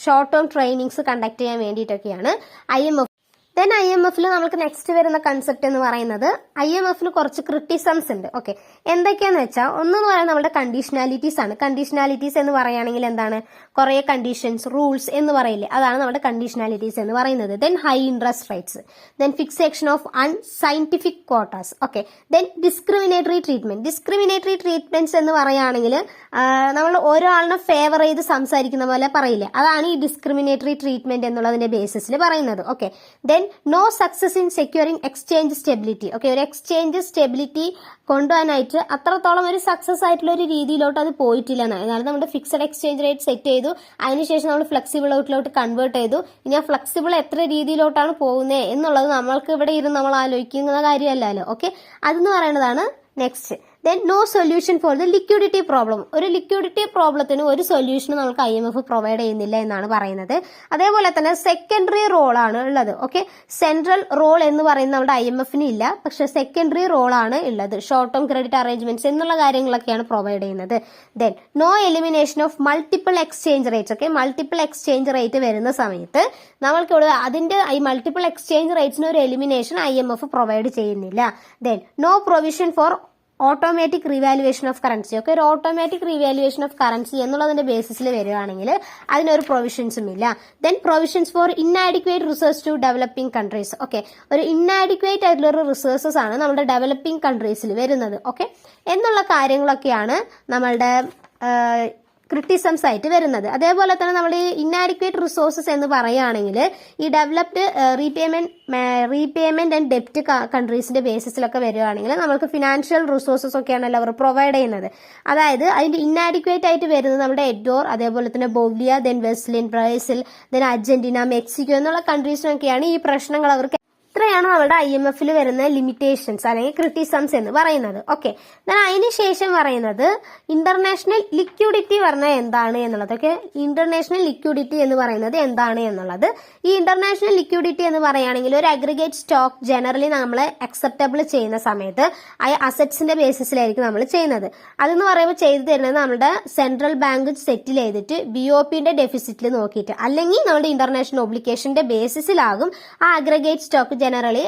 ഷോർട്ട് ടേം ട്രെയിനിങ്സ് കണ്ടക്ട് ചെയ്യാൻ വേണ്ടിയിട്ടൊക്കെയാണ് IMF. ദെൻ IMFൽ നമുക്ക് നെക്സ്റ്റ് വരുന്ന കൺസെപ്റ്റ് എന്ന് പറയുന്നത് IMFന് കുറച്ച് ക്രിറ്റിസംസ് ഉണ്ട്. ഓക്കെ, എന്തൊക്കെയാന്ന് വെച്ചാൽ ഒന്നെന്ന് പറയുന്നത് നമ്മുടെ കണ്ടീഷണാലിറ്റീസ് ആണ്. കണ്ടീഷണാലിറ്റീസ് എന്ന് പറയുകയാണെങ്കിൽ എന്താണ്? കുറെ കണ്ടീഷൻസ്, റൂൾസ് എന്ന് പറയില്ലേ, അതാണ് നമ്മുടെ കണ്ടീഷണാലിറ്റീസ് എന്ന് പറയുന്നത്. Then high interest rates, then fixation of unscientific quotas. Okay, then discriminatory treatments എന്ന് പറയുകയാണെങ്കിൽ നമ്മൾ ഓരോ ആളിനെ ഫേവർ ചെയ്ത് സംസാരിക്കുന്ന പോലെ പറയില്ലേ, അതാണ് ഈ ഡിസ്ക്രിമിനേറ്ററി ട്രീറ്റ്മെന്റ് എന്നുള്ളതിന്റെ ബേസിസിൽ പറയുന്നത്. Okay, then no success in securing exchange stability. Okay, ഒരു എക്സ്ചേഞ്ച് സ്റ്റെബിലിറ്റി കൊണ്ടുപോകാനായിട്ട് അത്രത്തോളം ഒരു സക്സസ് ആയിട്ടുള്ള ഒരു രീതിയിലോട്ട് അത് പോയിട്ടില്ല എന്നാണ്. അതായത് നമ്മുടെ ഫിക്സഡ് എക്സ്ചേഞ്ച് റേറ്റ് സെറ്റ് ചെയ്തു, അതിനുശേഷം നമ്മൾ ഫ്ലെക്സിബിൾ ഔട്ടിലോട്ട് കൺവേർട്ട് ചെയ്തു. ഇനി ആ ഫ്ലെക്സിബിൾ എത്ര രീതിയിലോട്ടാണ് പോകുന്നത് എന്നുള്ളത് നമ്മൾക്ക് ഇവിടെ ഇരുന്ന് നമ്മൾ ആലോചിക്കുന്ന കാര്യമല്ലല്ലോ. ഓക്കെ, അതെന്ന് പറയുന്നതാണ് next. Then no solution for the liquidity problem. ഒരു ലിക്വിഡിറ്റി പ്രോബ്ലത്തിന് ഒരു സൊല്യൂഷനും നമുക്ക് IMF പ്രൊവൈഡ് ചെയ്യുന്നില്ല എന്നാണ് പറയുന്നത്. അതേപോലെ തന്നെ സെക്കൻഡറി റോൾ ആണ് ഉള്ളത്. ഓക്കെ, സെൻട്രൽ റോൾ എന്ന് പറയുന്നത് നമ്മുടെ IMFന് ഇല്ല, പക്ഷെ സെക്കൻഡറി റോൾ ആണ് ഉള്ളത്. ഷോർട്ട് ടേം ക്രെഡിറ്റ് അറേഞ്ച്മെന്റ്സ് എന്നുള്ള കാര്യങ്ങളൊക്കെയാണ് പ്രൊവൈഡ് ചെയ്യുന്നത്. Then no elimination of multiple exchange rates. Okay, multiple exchange rate വരുന്ന സമയത്ത് നമ്മൾക്ക് ഇവിടെ അതിന്റെ ഈ മൾട്ടിപ്പിൾ എക്സ്ചേഞ്ച് റേറ്റ്സിന് ഒരു എലിമിനേഷൻ IMF പ്രൊവൈഡ് ചെയ്യുന്നില്ല. Then no provision for automatic revaluation of currency. Okay ഒരു ഓട്ടോമാറ്റിക് റിവാലുവേഷൻ ഓഫ് കറൻസി എന്നുള്ളതിന്റെ ബേസിസിൽ വരികയാണെങ്കിൽ അതിനൊരു പ്രൊവിഷൻസും ഇല്ല. Then provisions for inadequate resource to developing countries. Okay, ഒരു ഇന്നാഡിക്വേറ്റ് ആയിട്ടുള്ള ഒരു റിസോഴ്സസ് ആണ് നമ്മുടെ ഡെവലപ്പിംഗ് കൺട്രീസിൽ വരുന്നത്. ഓക്കെ, എന്നുള്ള കാര്യങ്ങളൊക്കെയാണ് നമ്മളുടെ ക്രിറ്റിസംസ് ആയിട്ട് വരുന്നത്. അതേപോലെ തന്നെ നമ്മൾ ഈ ഇന്നാഡിക്വേറ്റ് റിസോഴ്സസ് എന്ന് പറയുകയാണെങ്കിൽ ഈ ഡെവലപ്ഡ് റീപേയ്മെന്റ് ആൻഡ് ഡെപ്റ്റ് കൺട്രീസിന്റെ ബേസിസിലൊക്കെ വരികയാണെങ്കിൽ നമുക്ക് ഫിനാൻഷ്യൽ റിസോഴ്സസ് ഒക്കെയാണല്ലോ അവർ പ്രൊവൈഡ് ചെയ്യുന്നത്. അതായത് അതിന്റെ ഇന്നാഡിക്വേറ്റ് ആയിട്ട് വരുന്നത് നമ്മുടെ എഡ്വോർ, അതേപോലെ തന്നെ ബൊളിവിയ, ദെൻ വെസ്റ്റ്ലിൻ, ബ്രസീൽ, ദെൻ അർജന്റീന, മെക്സിക്കോ എന്നുള്ള കൺട്രീസിനൊക്കെയാണ് ഈ പ്രശ്നങ്ങൾ അവർക്ക്. ഇത്രയാണ് നമ്മുടെ IMFൽ വരുന്ന ലിമിറ്റേഷൻസ് അല്ലെങ്കിൽ ക്രിറ്റിസംസ് എന്ന് പറയുന്നത്. ഓക്കെ, അതിനുശേഷം പറയുന്നത് ഇന്റർനാഷണൽ ലിക്വിഡിറ്റി പറഞ്ഞാൽ എന്താണ് എന്നുള്ളത്. ഓക്കെ, ഇന്റർനാഷണൽ ലിക്വിഡിറ്റി എന്ന് പറയുന്നത് എന്താണ് എന്നുള്ളത്. ഈ ഇന്റർനാഷണൽ ലിക്വിഡിറ്റി എന്ന് പറയുകയാണെങ്കിൽ ഒരു അഗ്രിഗേറ്റ് സ്റ്റോക്ക് ജനറലി നമ്മൾ അക്സെപ്റ്റബിൾ ചെയ്യുന്ന സമയത്ത് ആ അസറ്റ്സിന്റെ ബേസിസിലായിരിക്കും നമ്മൾ ചെയ്യുന്നത്. അതെന്ന് പറയുമ്പോൾ ചെയ്തു തരുന്നത് നമ്മുടെ സെൻട്രൽ ബാങ്ക് സെറ്റിൽ ചെയ്തിട്ട് BOPന്റെ ഡെഫിസിറ്റിൽ നോക്കിയിട്ട്, അല്ലെങ്കിൽ നമ്മുടെ ഇന്റർനാഷണൽ ഒബ്ലിഗേഷന്റെ ബേസിസിലാകും ആ അഗ്രിഗേറ്റ് സ്റ്റോക്ക് ജനറലി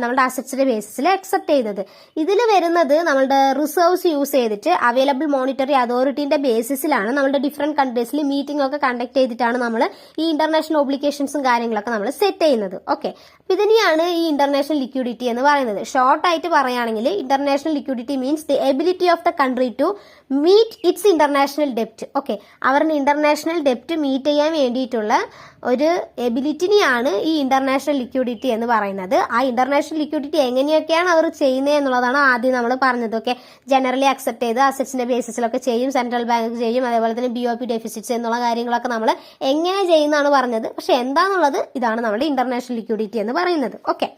നമ്മുടെ അസറ്റ്സിന്റെ ബേസിസിൽ അക്സെപ്റ്റ് ചെയ്തത്. ഇതിൽ വരുന്നത് നമ്മളുടെ റിസർവ്സ് യൂസ് ചെയ്തിട്ട് അവൈലബിൾ മോണിറ്ററി അതോറിറ്റിന്റെ ബേസിസിലാണ് നമ്മുടെ ഡിഫറെന്റ് കൺട്രീസിൽ മീറ്റിംഗ് ഒക്കെ കണ്ടക്ട് ചെയ്തിട്ടാണ് നമ്മൾ ഈ ഇന്റർനാഷണൽ ഒബ്ലിഗേഷൻസും കാര്യങ്ങളൊക്കെ നമ്മൾ സെറ്റ് ചെയ്യുന്നത്. ഓക്കെ, ഇതിനെയാണ് ഈ ഇന്റർനാഷണൽ ലിക്വിഡിറ്റി എന്ന് പറയുന്നത്. ഷോർട്ട് ആയിട്ട് പറയുകയാണെങ്കിൽ international liquidity means the ability of the country to meet its international ഡെപ്റ്റ്. ഓക്കെ, അവരുടെ ഇന്റർനാഷണൽ ഡെപ്റ്റ് മീറ്റ് ചെയ്യാൻ വേണ്ടിയിട്ടുള്ള ഒരു എബിലിറ്റിനെയാണ് ഈ ഇന്റർനാഷണൽ ലിക്വിഡിറ്റി എന്ന് പറയുന്നത്. ആ ഇന്റർനാഷണൽ ലിക്വിഡിറ്റി എങ്ങനെയൊക്കെയാണ് അവർ ചെയ്യുന്നത് എന്നുള്ളതാണ് ആദ്യം നമ്മൾ പറഞ്ഞത്. ഓക്കെ, ജനറലി അക്സെപ്റ്റ് ചെയ്ത് അസറ്റ്സിന്റെ ബേസിസിലൊക്കെ ചെയ്യും, സെൻട്രൽ ബാങ്ക് ചെയ്യും, അതേപോലെ തന്നെ BOP ഡെഫിസിറ്റ്സ് എന്നുള്ള കാര്യങ്ങളൊക്കെ നമ്മൾ എങ്ങനെ ചെയ്യുന്നതാണ് പറഞ്ഞത്. പക്ഷെ എന്താണെന്നുള്ളത് ഇതാണ് നമ്മുടെ ഇന്റർനാഷണൽ ലിക്വിഡിറ്റി എന്ന് പറയുന്നത്. ഓക്കെ,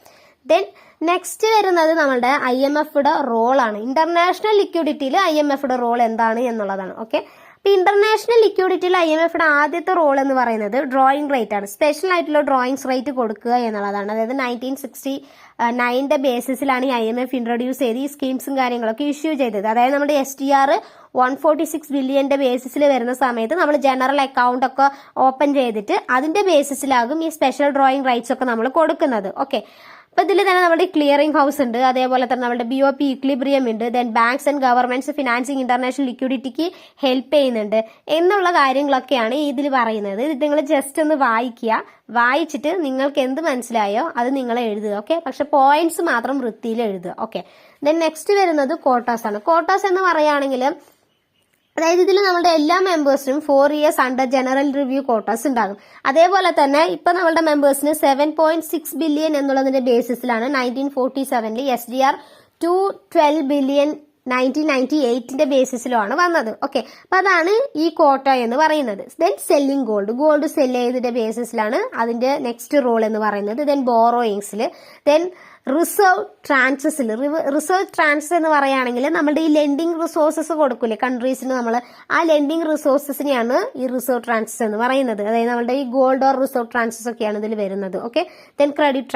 ദെൻ നെക്സ്റ്റ് വരുന്നത് നമ്മളുടെ IMFയുടെ റോളാണ്. ഇന്റർനാഷണൽ ലിക്വിഡിറ്റിയിൽ IMFയുടെ റോൾ എന്താണ് എന്നുള്ളതാണ്. ഓക്കെ, ഇപ്പൊ ഇന്റർനാഷണൽ ലിക്വിഡിറ്റിയിൽ IMFയുടെ ആദ്യത്തെ റോൾ എന്ന് പറയുന്നത് ഡ്രോയിങ് റേറ്റ് ആണ്. സ്പെഷ്യൽ ആയിട്ടുള്ള ഡ്രോയിങ്സ് റേറ്റ് കൊടുക്കുക എന്നുള്ളതാണ്. അതായത് 1969 ബേസിസിലാണ് ഈ IMF ഇൻട്രൊഡ്യൂസ് ചെയ്ത് ഈ സ്കീംസും കാര്യങ്ങളൊക്കെ ഇഷ്യൂ ചെയ്തത്. അതായത് നമ്മുടെ SDR 146 ബില്യന്റെ ബേസിസിൽ വരുന്ന സമയത്ത് നമ്മൾ ജനറൽ അക്കൗണ്ട് ഒക്കെ ഓപ്പൺ ചെയ്തിട്ട് അതിന്റെ ബേസിസിലാകും ഈ സ്പെഷ്യൽ ഡ്രോയിങ് റൈറ്റ്സ് ഒക്കെ നമ്മൾ കൊടുക്കുന്നത്. ഓക്കെ, അപ്പൊ ഇതിൽ തന്നെ നമ്മുടെ ക്ലിയറിംഗ് ഹൗസ് ഉണ്ട്, അതേപോലെ തന്നെ നമ്മുടെ BOP ഇക്ലിബ്രിയം ഉണ്ട്, then banks and governments financing international ലിക്വിഡിറ്റിക്ക് ഹെൽപ്പ് ചെയ്യുന്നുണ്ട് എന്നുള്ള കാര്യങ്ങളൊക്കെയാണ് ഇതിൽ പറയുന്നത്. ഇത് നിങ്ങൾ ജസ്റ്റ് ഒന്ന് വായിക്കുക, വായിച്ചിട്ട് നിങ്ങൾക്ക് എന്ത് മനസ്സിലായോ അത് നിങ്ങൾ എഴുതുക. ഓക്കെ, പക്ഷെ പോയിന്റ്സ് മാത്രം വൃത്തിയിൽ എഴുതുക. ഓക്കെ, ദെൻ നെക്സ്റ്റ് വരുന്നത് കോട്ടാസ് ആണ്. കോട്ടാസ് എന്ന് പറയുകയാണെങ്കിൽ അതായത് ഇതിൽ നമ്മുടെ എല്ലാ മെമ്പേഴ്സിനും 4 years under general review quotas ഉണ്ടാകും. അതേപോലെ തന്നെ ഇപ്പൊ നമ്മുടെ മെമ്പേഴ്സിന് 7.6 ബില്യൺ എന്നുള്ളതിന്റെ ബേസിസിലാണ് 1947 SDR 212 ബില്യൺ 1998 ബേസിസിലുമാണ് വന്നത്. ഓക്കെ, അപ്പൊ അതാണ് ഈ കോട്ട എന്ന് പറയുന്നത്. ദെൻ സെല്ലിംഗ് ഗോൾഡ് സെല് ചെയ്തതിന്റെ ബേസിസിലാണ് അതിന്റെ നെക്സ്റ്റ് റോൾ എന്ന് പറയുന്നത്. ദെൻ ബോറോയിങ്സിൽ, ദെൻ റിസർവ് ട്രാൻസസിൽ. റിസർവ് ട്രാൻസ് എന്ന് പറയുകയാണെങ്കിൽ നമ്മുടെ ഈ ലെൻഡിങ് റിസോഴ്സസ് കൊടുക്കൂലേ കൺട്രീസിന്, നമ്മൾ ആ ലെൻഡിങ് റിസോഴ്സസിനെയാണ് ഈ റിസർവ് ട്രാൻസസ് എന്ന് പറയുന്നത്. അതായത് നമ്മുടെ ഈ ഗോൾഡ് ഓർ റിസർവ് ട്രാൻസസ് ഒക്കെയാണ് ഇതിൽ വരുന്നത്. ഓക്കെ, ദെൻ ക്രെഡിറ്റ്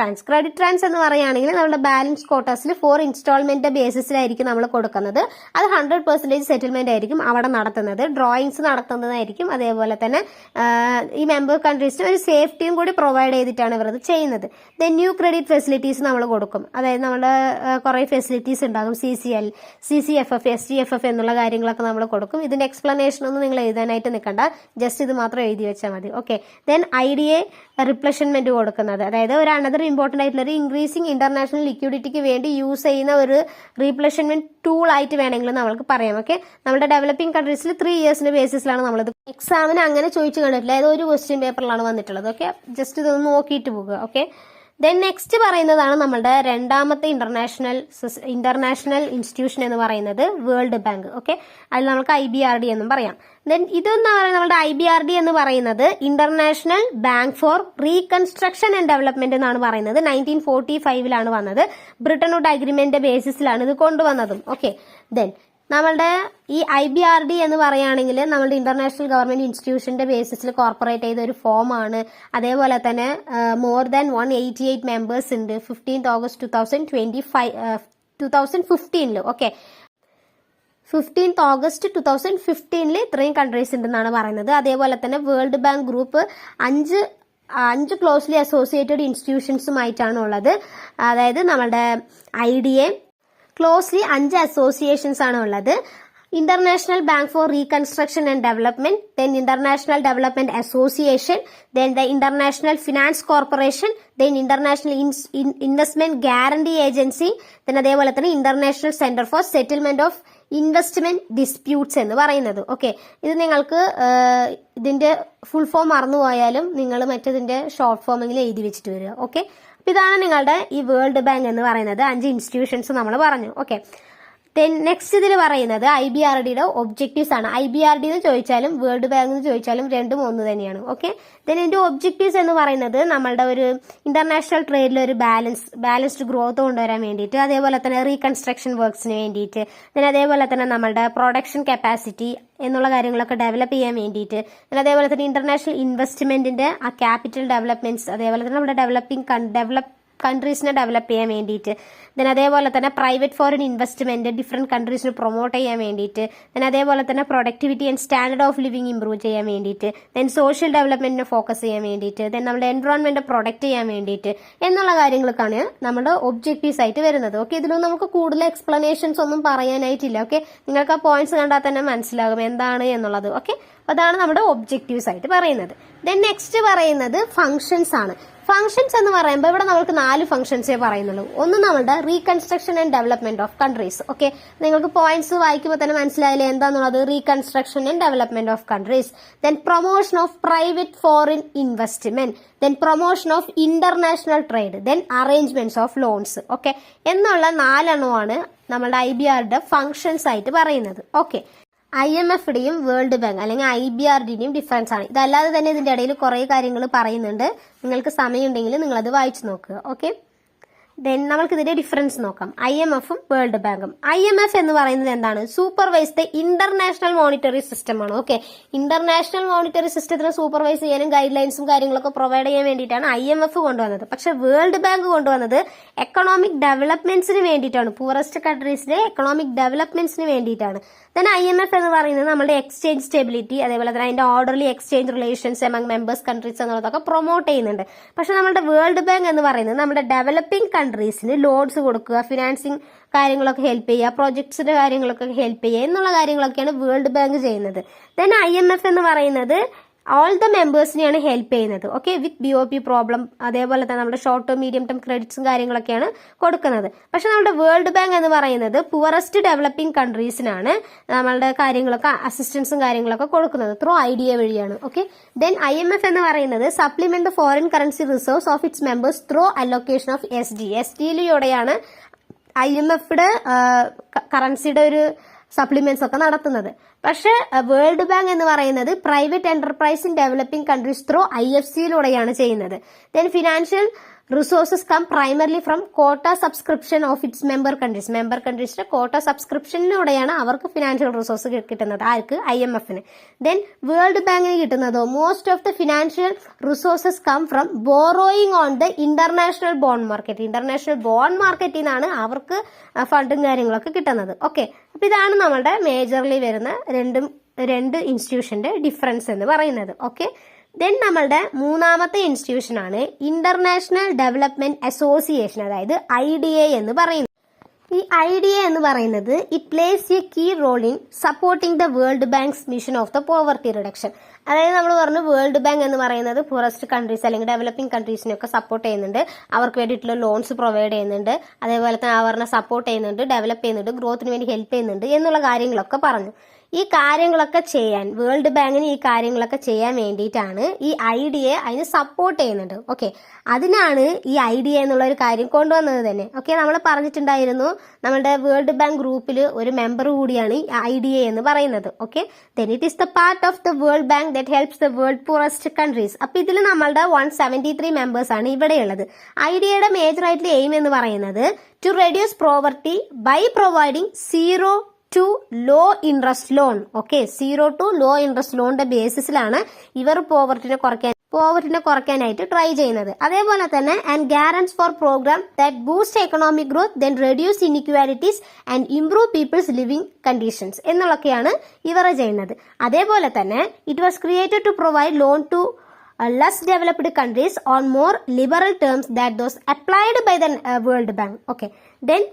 ട്രാൻസ് എന്ന് പറയുകയാണെങ്കിൽ നമ്മുടെ ബാലൻസ് കോട്ടാസിൽ 4 ഇൻസ്റ്റാൾമെന്റ് ബേസിസിലായിരിക്കും നമ്മൾ കൊടുക്കുന്നത്. അത് 100% സെറ്റിൽമെന്റ് ആയിരിക്കും അവിടെ നടത്തുന്നത്, ഡ്രോയിങ്സ് നടത്തുന്നതായിരിക്കും. അതേപോലെ തന്നെ ഈ മെമ്പർ കൺട്രീസിന് ഒരു സേഫ്റ്റിയും കൂടി പ്രൊവൈഡ് ചെയ്തിട്ടാണ് ഇവർ ഇത് ചെയ്യുന്നത്. ദെൻ ന്യൂ ക്രെഡിറ്റ് ഫെസിലിറ്റീസ് നമ്മൾ കൊടുക്കും. അതായത് നമ്മുടെ കുറെ ഫെസിലിറ്റീസ് ഉണ്ടാകും, CCL, CCFF, SGFF എന്നുള്ള കാര്യങ്ങളൊക്കെ നമ്മൾ കൊടുക്കും. ഇതിന്റെ എക്സ്പ്ലനേഷൻ ഒന്നും നിങ്ങൾ എഴുതാനായിട്ട് നിൽക്കണ്ട, ജസ്റ്റ് ഇത് മാത്രം എഴുതി വെച്ചാൽ മതി. ഓക്കെ, ദെൻ IDA റിപ്ലഷൻമെന്റ് കൊടുക്കുന്നത്, അതായത് ഒരു അനദർ ഇമ്പോർട്ടന്റ് ആയിട്ടുള്ള ഒരു ഇൻക്രീസിംഗ് ഇന്റർനാഷണൽ ലിക്വിഡിറ്റിക്ക് വേണ്ടി യൂസ് ചെയ്യുന്ന ഒരു റീപ്ലഷൻമെന്റ് ടൂൾ ആയിട്ട് വേണമെങ്കിൽ നമ്മൾക്ക് പറയാം. ഓക്കെ, നമ്മുടെ ഡെവലപ്പിംഗ് കൺട്രീസിൽ 3 years ബേസിസിലാണ് നമ്മളിത് എക്സാമിന് അങ്ങനെ ചോദിച്ചു കണ്ടിട്ടില്ല, അതായത് ഒരു ക്വസ്റ്റ്യൻ പേപ്പറിലാണ് വന്നിട്ടുള്ളത്. ഓക്കെ, ജസ്റ്റ് ഇതൊന്ന് നോക്കിയിട്ട് പോകുക. ഓക്കെ, ദെൻ നെക്സ്റ്റ് പറയുന്നതാണ് നമ്മുടെ രണ്ടാമത്തെ ഇന്റർനാഷണൽ ഇൻസ്റ്റിറ്റ്യൂഷൻ എന്ന് പറയുന്നത് വേൾഡ് ബാങ്ക്. ഓക്കെ, അതിൽ നമുക്ക് IBRD എന്നും പറയാം. ദെൻ ഇതെന്ന് പറയുന്നത് നമ്മുടെ IBRD എന്ന് പറയുന്നത് international bank for reconstruction and development എന്നാണ് പറയുന്നത്. 1945 വന്നത്. ബ്രിട്ടൻ വുഡ് അഗ്രിമെന്റ് ബേസിസിലാണ് ഇത് കൊണ്ടുവന്നതും. ഓക്കെ, ദെൻ നമ്മളുടെ ഈ IBRD എന്ന് പറയുകയാണെങ്കിൽ നമ്മളുടെ ഇന്റർനാഷണൽ ഗവൺമെന്റ് ഇൻസ്റ്റിറ്റ്യൂഷന്റെ ബേസിസിൽ കോർപ്പറേറ്റ് ചെയ്ത ഒരു ഫോം ആണ്. അതേപോലെ തന്നെ മോർ ദാൻ 188 മെമ്പേഴ്സ് ഉണ്ട്. 15th August 2015. Okay, 15th August 2015 ഇത്രയും കൺട്രീസ് ഉണ്ടെന്നാണ് പറയുന്നത്. അതേപോലെ തന്നെ world bank group 5 closely associated ഇൻസ്റ്റിറ്റ്യൂഷൻസുമായിട്ടാണ് ഉള്ളത്. അതായത് നമ്മുടെ IDA ക്ലോസ്ലി 5 അസോസിയേഷൻസ് ആണ് ഉള്ളത്. International bank for reconstruction and development, then international development association, then the international finance corporation, then international investment guarantee agency, then അതേപോലെ തന്നെ international centre for settlement of investment disputes എന്ന് പറയുന്നത്. Okay, ഇത് നിങ്ങൾക്ക് ഇതിന്റെ full form മറന്നുപോയാലും നിങ്ങൾ മറ്റതിന്റെ short ഫോമെങ്കിലും എഴുതി വെച്ചിട്ട് വരിക. ഓക്കെ, അപ്പൊ ഇതാണ് നിങ്ങളുടെ ഈ വേൾഡ് ബാങ്ക് എന്ന് പറയുന്നത്. 5 ഇൻസ്റ്റിറ്റ്യൂഷൻസ് നമ്മൾ പറഞ്ഞു. ഓക്കെ, ദെൻ നെക്സ്റ്റ് ഇതിൽ പറയുന്നത് IBRDയുടെ ഒബ്ജക്റ്റീവ്സ് ആണ്. IBRD എന്ന് ചോദിച്ചാലും വേൾഡ് ബാങ്ക് എന്ന് ചോദിച്ചാലും രണ്ടും ഒന്ന് തന്നെയാണ്. ഓക്കെ, ദെൻ ഇതിന്റെ ഒബ്ജക്റ്റീവ്സ് എന്ന് പറയുന്നത് നമ്മളുടെ ഒരു ഇന്റർനാഷണൽ ട്രേഡിൽ ഒരു ബാലൻസ്ഡ് ഗ്രോത്ത് കൊണ്ടുവരാൻ വേണ്ടിയിട്ട്, അതേപോലെ തന്നെ റീകൺസ്ട്രക്ഷൻ വർക്ക്സിന് വേണ്ടിയിട്ട്, ദെൻ അതേപോലെ തന്നെ നമ്മളുടെ പ്രൊഡക്ഷൻ കപ്പാസിറ്റി എന്നുള്ള കാര്യങ്ങളൊക്കെ ഡെവലപ്പ് ചെയ്യാൻ വേണ്ടിയിട്ട്, പിന്നെ അതേപോലെ തന്നെ ഇന്റർനാഷണൽ ഇൻവെസ്റ്റ്മെന്റിന്റെ ആ ക്യാപിറ്റൽ ഡെവലപ്മെന്റ്സ്, അതേപോലെ തന്നെ നമ്മുടെ കൺട്രീസിനെ ഡെവലപ്പ് ചെയ്യാൻ വേണ്ടിയിട്ട്, ദെൻ അതേപോലെ തന്നെ പ്രൈവറ്റ് ഫോറിൻ ഇൻവെസ്റ്റ്മെന്റ് ഡിഫറെന്റ് കൺട്രീസിന് പ്രൊമോട്ട് ചെയ്യാൻ വേണ്ടിയിട്ട്, ദെൻ അതേപോലെ തന്നെ productivity and standard of living improve ചെയ്യാൻ വേണ്ടിയിട്ട്, ദെൻ സോഷ്യൽ ഡെവലപ്മെന്റിനെ ഫോക്കസ് ചെയ്യാൻ വേണ്ടിയിട്ട്, ദെൻ നമ്മുടെ എൻവറോൺമെന്റ് പ്രൊട്ടക്ട് ചെയ്യാൻ വേണ്ടിയിട്ട് എന്നുള്ള കാര്യങ്ങൾക്കാണ് നമ്മുടെ ഒബ്ജക്റ്റീവ്സ് ആയിട്ട് വരുന്നത്. ഓക്കെ, ഇതിലൊന്നും നമുക്ക് കൂടുതൽ എക്സ്പ്ലനേഷൻസ് ഒന്നും പറയാനായിട്ടില്ല. ഓക്കെ, നിങ്ങൾക്ക് ആ പോയിന്റ്സ് കണ്ടാൽ തന്നെ മനസ്സിലാകും എന്താണ് എന്നുള്ളത്. ഓക്കെ, അപ്പൊ അതാണ് നമ്മുടെ ഒബ്ജക്റ്റീവ്സ് ആയിട്ട് പറയുന്നത്. ദെൻ നെക്സ്റ്റ് പറയുന്നത് ഫങ്ഷൻസ് ആണ്. ഫങ്ഷൻസ് എന്ന് പറയുമ്പോൾ ഇവിടെ നമുക്ക് 4 ഫങ്ഷൻസേ പറയുന്നുള്ളൂ. ഒന്ന് നമ്മുടെ reconstruction and development of countries. Okay, നിങ്ങൾക്ക് പോയിന്റ്സ് വായിക്കുമ്പോൾ തന്നെ മനസ്സിലായില്ലേ എന്താന്നുള്ളത്. Reconstruction and development of countries, then promotion of private foreign investment, then promotion of international trade, then arrangements of loans. Okay, എന്നുള്ള 4 എണ്ണമാണ് നമ്മുടെ IBRയുടെ ഫങ്ഷൻസ് ആയിട്ട് പറയുന്നത്. ഓക്കെ, IMFയുടെയും വേൾഡ് ബാങ്ക് അല്ലെങ്കിൽ IBRയുടെയും ഡിഫറൻസ് ആണ്. ഇതല്ലാതെ തന്നെ ഇതിന്റെ ഇടയിൽ കുറെ കാര്യങ്ങൾ പറയുന്നുണ്ട്. നിങ്ങൾക്ക് സമയമുണ്ടെങ്കിൽ നിങ്ങൾ അത് വായിച്ചു നോക്കുക. ഓക്കെ, ദെൻ നമുക്ക് ഇതിന്റെ ഡിഫറൻസ് നോക്കാം. IMFും വേൾഡ് ബാങ്കും. IMF എന്ന് പറയുന്നത് എന്താണ്? Supervise the international monetary system ആണ്. ഓക്കെ, ഇന്റർനാഷണൽ മോണിറ്ററി സിസ്റ്റത്തിന് സൂപ്പർവൈസ് ചെയ്യാനും ഗൈഡ് ലൈൻസും കാര്യങ്ങളൊക്കെ പ്രൊവൈഡ് ചെയ്യാൻ വേണ്ടിയിട്ടാണ് IMF കൊണ്ടുവന്നത്. പക്ഷെ വേൾഡ് ബാങ്ക് കൊണ്ടുവന്നത് എക്കണോമിക് ഡെവലപ്മെന്റ്സിന് വേണ്ടിയിട്ടാണ്. പൂറസ്റ്റ് കൺട്രീസിലെ എക്കണോമിക് ഡെവലപ്മെന്റ്സിന് വേണ്ടിയിട്ടാണ്. ദെൻ IMF എന്ന് പറയുന്നത് നമ്മുടെ എക്സ്ചേഞ്ച് സ്റ്റെബിലിറ്റി, അതേപോലെ തന്നെ അതിന്റെ orderly exchange relations among members countries എന്നുള്ളതൊക്കെ പ്രൊമോട്ട് ചെയ്യുന്നുണ്ട്. പക്ഷെ നമ്മുടെ വേൾഡ് ബാങ്ക് എന്ന് പറയുന്നത് നമ്മുടെ ഡെവലപ്പിംഗ് കൺട്രീസിന് ലോൺസ് കൊടുക്കുക, ഫിനാൻസിങ് കാര്യങ്ങളൊക്കെ ഹെൽപ്പ് ചെയ്യുക, പ്രോജക്ട്സിന്റെ കാര്യങ്ങളൊക്കെ ഹെൽപ്പ് ചെയ്യുക എന്നുള്ള കാര്യങ്ങളൊക്കെയാണ് വേൾഡ് ബാങ്ക് ചെയ്യുന്നത്. ദെൻ IMF എന്ന് പറയുന്നത് ഓൾ ദ മെമ്പേഴ്സിനെയാണ് ഹെൽപ്പ് ചെയ്യുന്നത്. ഓക്കെ, വിത്ത് BOP പ്രോബ്ലം, അതേപോലെ തന്നെ നമ്മുടെ ഷോർട്ട് ടേം മീഡിയം ടേം ക്രെഡിറ്റ്സും കാര്യങ്ങളൊക്കെയാണ് കൊടുക്കുന്നത്. പക്ഷെ നമ്മുടെ വേൾഡ് ബാങ്ക് എന്ന് പറയുന്നത് പുവറസ്റ്റ് ഡെവലപ്പിംഗ് കൺട്രീസിനാണ് നമ്മളുടെ കാര്യങ്ങളൊക്കെ അസിസ്റ്റൻസും കാര്യങ്ങളൊക്കെ കൊടുക്കുന്നത് ത്രൂ IDA വഴിയാണ്. ഓക്കെ, ദെൻ IMF എന്ന് പറയുന്നത് supplement foreign currency reserves of its members through allocation of SDയിലൂടെയാണ് IMFയുടെ കറൻസിയുടെ ഒരു സപ്ലിമെന്റ്സ് ഒക്കെ നടത്തുന്നത്. പക്ഷെ വേൾഡ് ബാങ്ക് എന്ന് പറയുന്നത് private enterprise in developing countries through IFCയിലൂടെയാണ് ചെയ്യുന്നത്. Then financial resources come primarily from quota subscription of its member countries. Member കൺട്രീസിന്റെ കോട്ട സബ്സ്ക്രിപ്ഷനിലൂടെയാണ് അവർക്ക് ഫിനാൻഷ്യൽ റിസോഴ്സ് കിട്ടുന്നത്. ആർക്ക്? IMFന്. ദെൻ വേൾഡ് ബാങ്കിന് കിട്ടുന്നതോ most of the financial resources come from borrowing on the international bond market. International bond മാർക്കറ്റിൽ നിന്നാണ് അവർക്ക് ഫണ്ടും കാര്യങ്ങളൊക്കെ കിട്ടുന്നത്. ഓക്കെ, അപ്പൊ ഇതാണ് നമ്മളുടെ മേജർലി വരുന്ന രണ്ട് ഇൻസ്റ്റിറ്റ്യൂഷന്റെ ഡിഫറൻസ് എന്ന് പറയുന്നത്. ഓക്കെ, ദെൻ നമ്മളുടെ മൂന്നാമത്തെ ഇൻസ്റ്റിറ്റ്യൂഷൻ ആണ് ഇന്റർനാഷണൽ ഡെവലപ്മെന്റ് അസോസിയേഷൻ, അതായത് IDA എന്ന് പറയുന്നത്. ഈ IDA എന്ന് പറയുന്നത് it plays a key role in supporting the world bank's mission of the poverty reduction. അതായത് നമ്മൾ പറഞ്ഞു വേൾഡ് ബാങ്ക് എന്ന് പറയുന്നത് പൂറസ്റ്റ് കൺട്രീസ് അല്ലെങ്കിൽ ഡെവലപ്പിംഗ് കൺട്രീസിനെയൊക്കെ സപ്പോർട്ട് ചെയ്യുന്നുണ്ട്, അവർക്ക് വേണ്ടിയിട്ടുള്ള ലോൺസ് പ്രൊവൈഡ് ചെയ്യുന്നുണ്ട്, അതേപോലെ തന്നെ അവരെ സപ്പോർട്ട് ചെയ്യുന്നുണ്ട്, ഡെവലപ്പ് ചെയ്യുന്നുണ്ട്, ഗ്രോത്തിന് വേണ്ടി ഹെൽപ്പ് ചെയ്യുന്നുണ്ട് എന്നുള്ള കാര്യങ്ങളൊക്കെ പറഞ്ഞു. ഈ കാര്യങ്ങളൊക്കെ ചെയ്യാൻ വേൾഡ് ബാങ്കിന് ഈ കാര്യങ്ങളൊക്കെ ചെയ്യാൻ വേണ്ടിയിട്ടാണ് ഈ IDA അതിന് സപ്പോർട്ട് ചെയ്യുന്നുണ്ട്. ഓക്കെ, അതിനാണ് ഈ IDA എന്നുള്ള ഒരു കാര്യം കൊണ്ടുവന്നത് തന്നെ. ഓക്കെ, നമ്മൾ പറഞ്ഞിട്ടുണ്ടായിരുന്നു നമ്മുടെ വേൾഡ് ബാങ്ക് ഗ്രൂപ്പിൽ ഒരു മെമ്പർ കൂടിയാണ് ഈ IDA എന്ന് പറയുന്നത്. Okay, then it is the part of the world bank that helps the world poorest countries. അപ്പൊ ഇതിൽ നമ്മളുടെ 173 മെമ്പേഴ്സ് ആണ് ഇവിടെയുള്ളത്. IDAയുടെ മേജർ ആയിട്ടുള്ള എയിം എന്ന് പറയുന്നത് to reduce poverty by providing 0 to low interest loan. Okay, 0 to low interest ലോണിന്റെ ബേസിസിലാണ് ഇവർ പോവർട്ടിനെ കുറയ്ക്കാനായിട്ട് ട്രൈ ചെയ്യുന്നത്. അതേപോലെ തന്നെ and guarantees for program that boost economic growth, then reduce inequalities and improve people's living conditions എന്നുള്ളൊക്കെയാണ് ഇവർ ചെയ്യുന്നത്. അതേപോലെ തന്നെ it was created to provide loan to less developed countries on more liberal terms that those applied by the World Bank. Okay, then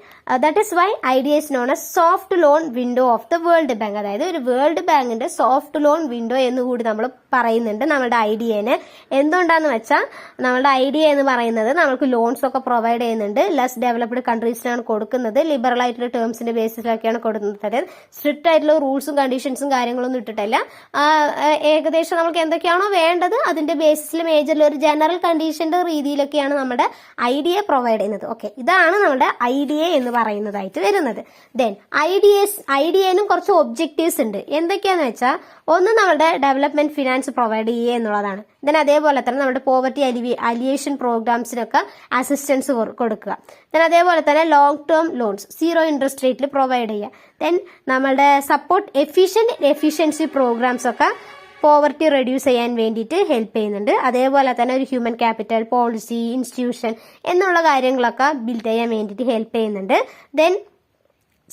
that is why IDA is known as soft loan window of the World Bank. അതായത് ഒരു world ബാങ്കിന്റെ soft loan window എന്ന് കൂടി നമ്മൾ പറയുന്നുണ്ട് നമ്മുടെ IDAന്. എന്തുകൊണ്ടാന്ന് വെച്ചാൽ നമ്മുടെ IDA എന്ന് പറയുന്നത് നമുക്ക് ലോൺസ് ഒക്കെ പ്രൊവൈഡ് ചെയ്യുന്നുണ്ട്, ലെസ് ഡെവലപ്ഡ് കൺട്രീസിനാണ് കൊടുക്കുന്നത്, ലിബറൽ ആയിട്ടുള്ള ടേംസിന്റെ ബേസിസിലൊക്കെയാണ് കൊടുക്കുന്നത്. അതായത് സ്ട്രിക്റ്റ് ആയിട്ടുള്ള റൂൾസും കണ്ടീഷൻസും കാര്യങ്ങളൊന്നും ഇട്ടിട്ടില്ല. ഏകദേശം നമുക്ക് എന്തൊക്കെയാണോ വേണ്ടത് അതിന്റെ ബേസിസിൽ മേജറിൽ ഒരു ജനറൽ കണ്ടീഷന്റെ രീതിയിലൊക്കെയാണ് നമ്മുടെ IDA പ്രൊവൈഡ് ചെയ്യുന്നത്. ഓക്കെ, ഇതാണ് നമ്മുടെ IDA എന്ന് പറയുന്നതായിട്ട് വരുന്നത്. ദെൻ IDAനും കുറച്ച് ഒബ്ജക്റ്റീവ്സ് ഉണ്ട്. എന്തൊക്കെയാന്ന് വെച്ചാൽ ഒന്ന് നമ്മുടെ ഡെവലപ്മെന്റ് ഫിനാൻസ് പ്രൊവൈഡ് ചെയ്യുക എന്നുള്ളതാണ്. ദെൻ അതേപോലെ തന്നെ നമ്മുടെ പോവർട്ടി അലിയേഷൻ പ്രോഗ്രാംസിനൊക്കെ അസിസ്റ്റൻസ് കൊടുക്കുക. ദെൻ അതേപോലെ തന്നെ ലോങ് ടേം ലോൺസ് 0 ഇൻട്രസ്റ്റ് റേറ്റിൽ പ്രൊവൈഡ് ചെയ്യുക. ദെൻ നമ്മുടെ സപ്പോർട്ട് എഫിഷ്യൻസി പ്രോഗ്രാംസ് ഒക്കെ പോവർട്ടി റെഡ്യൂസ് ചെയ്യാൻ വേണ്ടിയിട്ട് ഹെൽപ്പ് ചെയ്യുന്നുണ്ട്. അതേപോലെ തന്നെ ഒരു ഹ്യൂമൻ ക്യാപിറ്റൽ പോളിസി ഇൻസ്റ്റിറ്റ്യൂഷൻ എന്നുള്ള കാര്യങ്ങളൊക്കെ ബിൽഡ് ചെയ്യാൻ വേണ്ടിയിട്ട് ഹെൽപ്പ് ചെയ്യുന്നുണ്ട്. Then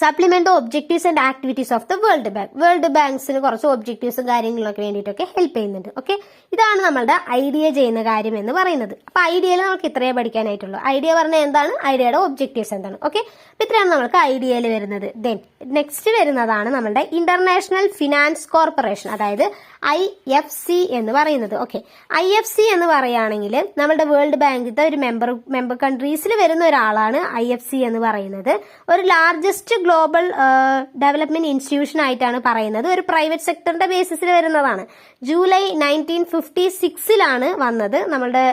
supplement the objectives and activities of the world bank. World ബാങ്ക്സിന് കുറച്ച് ഒബ്ജക്റ്റീവ്സും കാര്യങ്ങളൊക്കെ വേണ്ടിയിട്ടൊക്കെ ഹെൽപ്പ് ചെയ്യുന്നുണ്ട്. ഓക്കെ, ഇതാണ് നമ്മളുടെ IDA ചെയ്യുന്ന കാര്യം എന്ന് പറയുന്നത്. അപ്പൊ IDAയിൽ നമുക്ക് ഇത്രയേ പഠിക്കാനായിട്ടുള്ളൂ. IDA പറഞ്ഞാൽ എന്താണ്, IDAയുടെ ഒബ്ജക്റ്റീവ്സ് എന്താണ്. ഓക്കെ, അപ്പൊ ഇത്രയാണ് നമുക്ക് IDAയിൽ വരുന്നത്. ദെൻ നെക്സ്റ്റ് വരുന്നതാണ് നമ്മളുടെ ഇന്റർനാഷണൽ ഫിനാൻസ് കോർപ്പറേഷൻ, അതായത് IFC എന്ന് പറയുന്നത്. ഓക്കെ, IFC എന്ന് പറയുകയാണെങ്കിൽ നമ്മുടെ വേൾഡ് ബാങ്കിന്റെ ഒരു മെമ്പർ കൺട്രീസിൽ വരുന്ന ഒരാളാണ് IFC എന്ന് പറയുന്നത്. ഒരു ലാർജസ്റ്റ് ഗ്ലോബൽ ഡെവലപ്മെന്റ് ഇൻസ്റ്റിറ്റ്യൂഷൻ ആയിട്ടാണ് പറയുന്നത്. ഒരു പ്രൈവറ്റ് സെക്ടറിന്റെ ബേസിസിൽ വരുന്നതാണ്. ജൂലൈ 1956 വന്നത്. നമ്മുടെ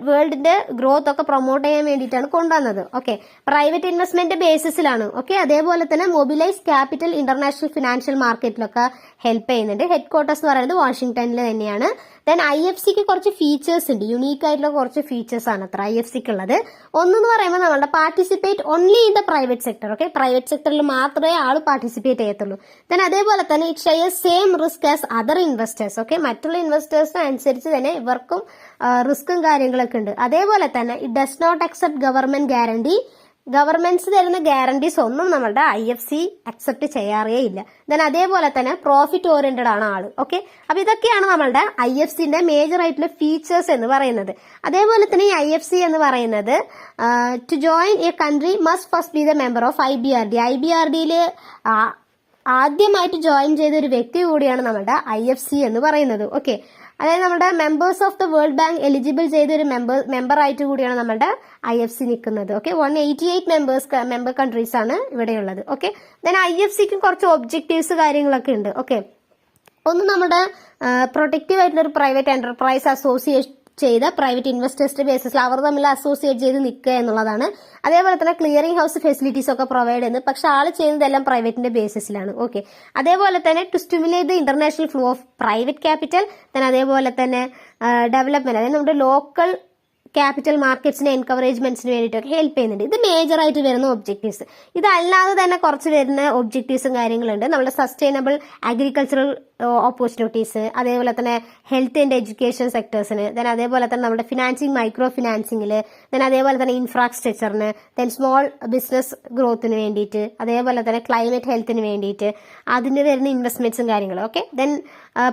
വേൾഡിന്റെ ഗ്രോത്ത് ഒക്കെ പ്രൊമോട്ട് ചെയ്യാൻ വേണ്ടിയിട്ടാണ് കൊണ്ടുവന്നത്. ഓക്കെ, പ്രൈവറ്റ് ഇൻവെസ്റ്റ്മെന്റ് ബേസിസിലാണ്. ഓക്കെ, അതേപോലെ തന്നെ മൊബിലൈസ് ക്യാപിറ്റൽ ഇന്റർനാഷണൽ ഫിനാൻഷ്യൽ മാർക്കറ്റിലൊക്കെ ഹെൽപ്പ് ചെയ്യുന്നുണ്ട്. ഹെഡ് ക്വാർട്ടേഴ്സ് എന്ന് പറയുന്നത് വാഷിംഗ്ടണിൽ തന്നെയാണ്. ദെൻ IFCക്ക് കുറച്ച് ഫീച്ചേഴ്സ് ഉണ്ട്, യുണീക്ക് ആയിട്ടുള്ള കുറച്ച് ഫീച്ചേഴ്സ് ആണ് അത്ര IFCക്ക് ഉള്ളത്. ഒന്നെന്ന് പറയുമ്പോൾ നമ്മളുടെ participate only in the private sector. Okay, private സെക്ടറിൽ മാത്രമേ ആൾ പാർട്ടിസിപ്പേറ്റ് ചെയ്യത്തുള്ളൂ. ദെൻ അതേപോലെ തന്നെ it shares same risk as other investors. Okay, മറ്റുള്ള ഇൻവെസ്റ്റേഴ്സിന് അനുസരിച്ച് തന്നെ ഇവർക്കും റിസ്ക്കും കാര്യങ്ങളൊക്കെ ഉണ്ട്. അതേപോലെ തന്നെ it does not accept government guarantee. Governments തരുന്ന ഗ്യാരണ്ടീസ് ഒന്നും നമ്മളുടെ IFC അക്സെപ്റ്റ് ചെയ്യാറേ ഇല്ല. ദെൻ അതേപോലെ തന്നെ പ്രോഫിറ്റ് ഓറിയന്റഡ് ആണ് ആള്. ഓക്കെ, അപ്പൊ ഇതൊക്കെയാണ് നമ്മളുടെ IFCന്റെ മേജർ ആയിട്ടുള്ള ഫീച്ചേഴ്സ് എന്ന് പറയുന്നത്. അതേപോലെ തന്നെ ഈ IFC എന്ന് പറയുന്നത് to join a country must first be the member of IBRD. IBRDയിൽ ആദ്യമായിട്ട് ജോയിൻ ചെയ്ത ഒരു വ്യക്തി കൂടിയാണ് നമ്മളുടെ IFC എന്ന് പറയുന്നത്. ഓക്കെ, അതായത് നമ്മുടെ members of the world bank eligible ചെയ്ത ഒരു മെമ്പർ ആയിട്ട് കൂടിയാണ് നമ്മുടെ IFC നിൽക്കുന്നത്. ഓക്കെ, 188 മെമ്പർ കൺട്രീസ് ആണ് ഇവിടെയുള്ളത്. ഓക്കെ, ദെൻ IFCക്ക് കുറച്ച് ഒബ്ജക്റ്റീവ്സ് കാര്യങ്ങളൊക്കെ ഉണ്ട്. ഓക്കെ, ഒന്ന് നമ്മുടെ പ്രൊട്ടക്റ്റീവ് ആയിട്ടുള്ള ഒരു പ്രൈവറ്റ് എന്റർപ്രൈസ് അസോസിയേഷൻ ചെയ്ത പ്രൈവറ്റ് ഇൻവെസ്റ്റേഴ്സിന്റെ ബേസിസിൽ അവർ തമ്മിൽ അസോസിയേറ്റ് ചെയ്ത് നിൽക്കുക എന്നുള്ളതാണ്. അതേപോലെ തന്നെ ക്ലിയറിംഗ് ഹൗസ് ഫെസിലിറ്റീസ് ഒക്കെ പ്രൊവൈഡ് ചെയ്യുന്നത്. പക്ഷെ ആള് ചെയ്യുന്നതെല്ലാം പ്രൈവറ്റിന്റെ ബേസിസിലാണ്. ഓക്കെ, അതേപോലെ തന്നെ to stimulate the international flow of private capital. അതേപോലെ തന്നെ ഡെവലപ്മെന്റ്, അതായത് നമ്മുടെ ലോക്കൽ ക്യാപിറ്റൽ മാർക്കറ്റ്സിന് എൻകറേജ്മെന്റ്സിന് വേണ്ടിയിട്ടൊക്കെ ഹെൽപ്പ് ചെയ്യുന്നുണ്ട്. ഇത് മേജർ ആയിട്ട് വരുന്ന ഒബ്ജക്റ്റീവ്സ്. ഇതല്ലാതെ തന്നെ കുറച്ച് വരുന്ന ഒബ്ജക്റ്റീവ്സും കാര്യങ്ങളുണ്ട്. നമ്മുടെ സസ്റ്റൈനബിൾ അഗ്രികൾച്ചറൽ ഓപ്പർച്യൂണിറ്റീസ്, അതേപോലെ തന്നെ ഹെൽത്ത് ആൻഡ് എഡ്യൂക്കേഷൻ സെക്ടേഴ്സിന്, ദെൻ അതേപോലെ തന്നെ നമ്മുടെ ഫിനാൻസിങ്, മൈക്രോ ഫിനാൻസിംഗിൽ, ദെൻ അതേപോലെ തന്നെ ഇൻഫ്രാസ്ട്രക്ചറിന്, ദെൻ സ്മോൾ ബിസിനസ് ഗ്രോത്തിന് വേണ്ടിയിട്ട്, അതേപോലെ തന്നെ ക്ലൈമറ്റ് ഹെൽത്തിന് വേണ്ടിയിട്ട് അതിന് വരുന്ന ഇൻവെസ്റ്റ്മെന്റ്സും കാര്യങ്ങളും. ഓക്കെ, ദെൻ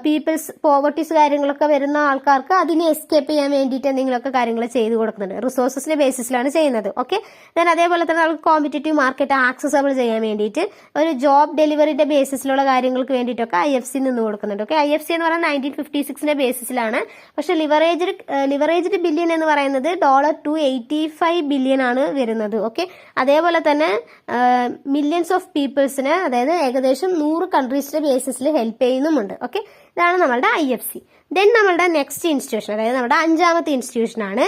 പീപ്പിൾസ് പോവർട്ടീസ് കാര്യങ്ങളൊക്കെ വരുന്ന ആൾക്കാർക്ക് അതിനെ എസ്കേപ്പ് ചെയ്യാൻ വേണ്ടിയിട്ട് എന്തെങ്കിലുമൊക്കെ കാര്യങ്ങൾ ചെയ്തു കൊടുക്കുന്നുണ്ട്. റിസോഴ്സസിന്റെ ബേസിസിലാണ് ചെയ്യുന്നത്. ഓക്കെ, ദെൻ അതേപോലെ തന്നെ നമുക്ക് കോമ്പറ്റേറ്റീവ് മാർക്കറ്റ് ആക്സസബിൾ ചെയ്യാൻ വേണ്ടിയിട്ട് ഒരു ജോബ് ഡെലിവറിയുടെ ബേസിസിലുള്ള കാര്യങ്ങൾക്ക് വേണ്ടിയിട്ടൊക്കെ IFC നിന്ന് കൊടുക്കുന്നുണ്ട്. ഓക്കെ, IFC എന്ന് പറയുന്നത് 1956 ബേസിസിലാണ്. പക്ഷെ ലിവറേജ്ഡ് ബില്യൺ എന്ന് പറയുന്നത് $285 ബില്യൺ ആണ് വരുന്നത്. ഓക്കെ, അതേപോലെ തന്നെ മില്യൺസ് ഓഫ് പീപ്പിൾസിന്, അതായത് ഏകദേശം 100 കൺട്രീസിന്റെ ബേസിസിൽ ഹെൽപ്പ് ചെയ്യുന്നുമുണ്ട്. ഓക്കെ, ഇതാണ് നമ്മളുടെ IFC. ദെൻ നമ്മളുടെ നെക്സ്റ്റ് ഇൻസ്റ്റിറ്റ്യൂഷൻ, അതായത് നമ്മുടെ 5ാമത്തെ ഇൻസ്റ്റിറ്റ്യൂഷൻ ആണ്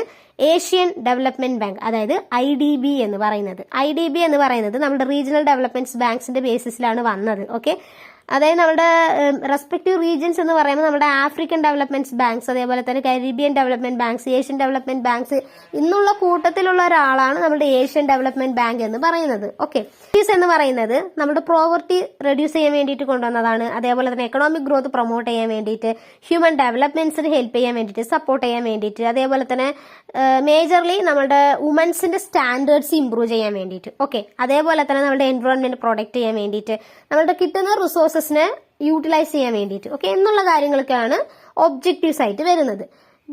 ഏഷ്യൻ ഡെവലപ്മെന്റ് ബാങ്ക്, അതായത് IDB എന്ന് പറയുന്നത്. IDB എന്ന് പറയുന്നത് നമ്മുടെ റീജിയണൽ ഡെവലപ്മെന്റ് ബാങ്ക്സിന്റെ ബേസിസിലാണ് വന്നത്. ഓക്കെ, അതായത് നമ്മുടെ റെസ്പെക്റ്റീവ് റീജിയൻസ് എന്ന് പറയുമ്പോൾ നമ്മുടെ ആഫ്രിക്കൻ ഡെവലപ്മെന്റ് ബാങ്ക്സ്, അതേപോലെ തന്നെ Caribbean development banks, Asian development banks ഇന്നുള്ള കൂട്ടത്തിലുള്ള ഒരാളാണ് നമ്മുടെ ഏഷ്യൻ ഡെവലപ്മെന്റ് ബാങ്ക് എന്ന് പറയുന്നത്. ഓക്കെ, ഫീസ് എന്ന് പറയുന്നത് നമ്മുടെ പ്രോവർട്ടി റെഡ്യൂസ് ചെയ്യാൻ വേണ്ടിയിട്ട് കൊണ്ടുവന്നതാണ്. അതേപോലെ തന്നെ എക്കണോമിക് ഗ്രോത്ത് പ്രൊമോട്ട് ചെയ്യാൻ വേണ്ടിയിട്ട്, ഹ്യൂമൻ ഡെവലപ്മെന്റ്സിന് ഹെൽപ്പ് ചെയ്യാൻ വേണ്ടിയിട്ട്, സപ്പോർട്ട് ചെയ്യാൻ വേണ്ടിയിട്ട്, അതേപോലെ തന്നെ മേജർലി നമ്മുടെ വുമൻസിന്റെ സ്റ്റാൻഡേർഡ്സ് ഇംപ്രൂവ് ചെയ്യാൻ വേണ്ടിയിട്ട്. ഓക്കെ, അതേപോലെ തന്നെ നമ്മുടെ എൻവയോൺമെന്റ് പ്രൊട്ടക്ട് ചെയ്യാൻ വേണ്ടിയിട്ട്, നമ്മുടെ കിട്ടുന്ന റിസോഴ്സസിനെ യൂട്ടിലൈസ് ചെയ്യാൻ വേണ്ടിയിട്ട്. ഓക്കെ, എന്നുള്ള കാര്യങ്ങളൊക്കെയാണ് ഒബ്ജക്റ്റീവ്സ് ആയിട്ട് വരുന്നത്.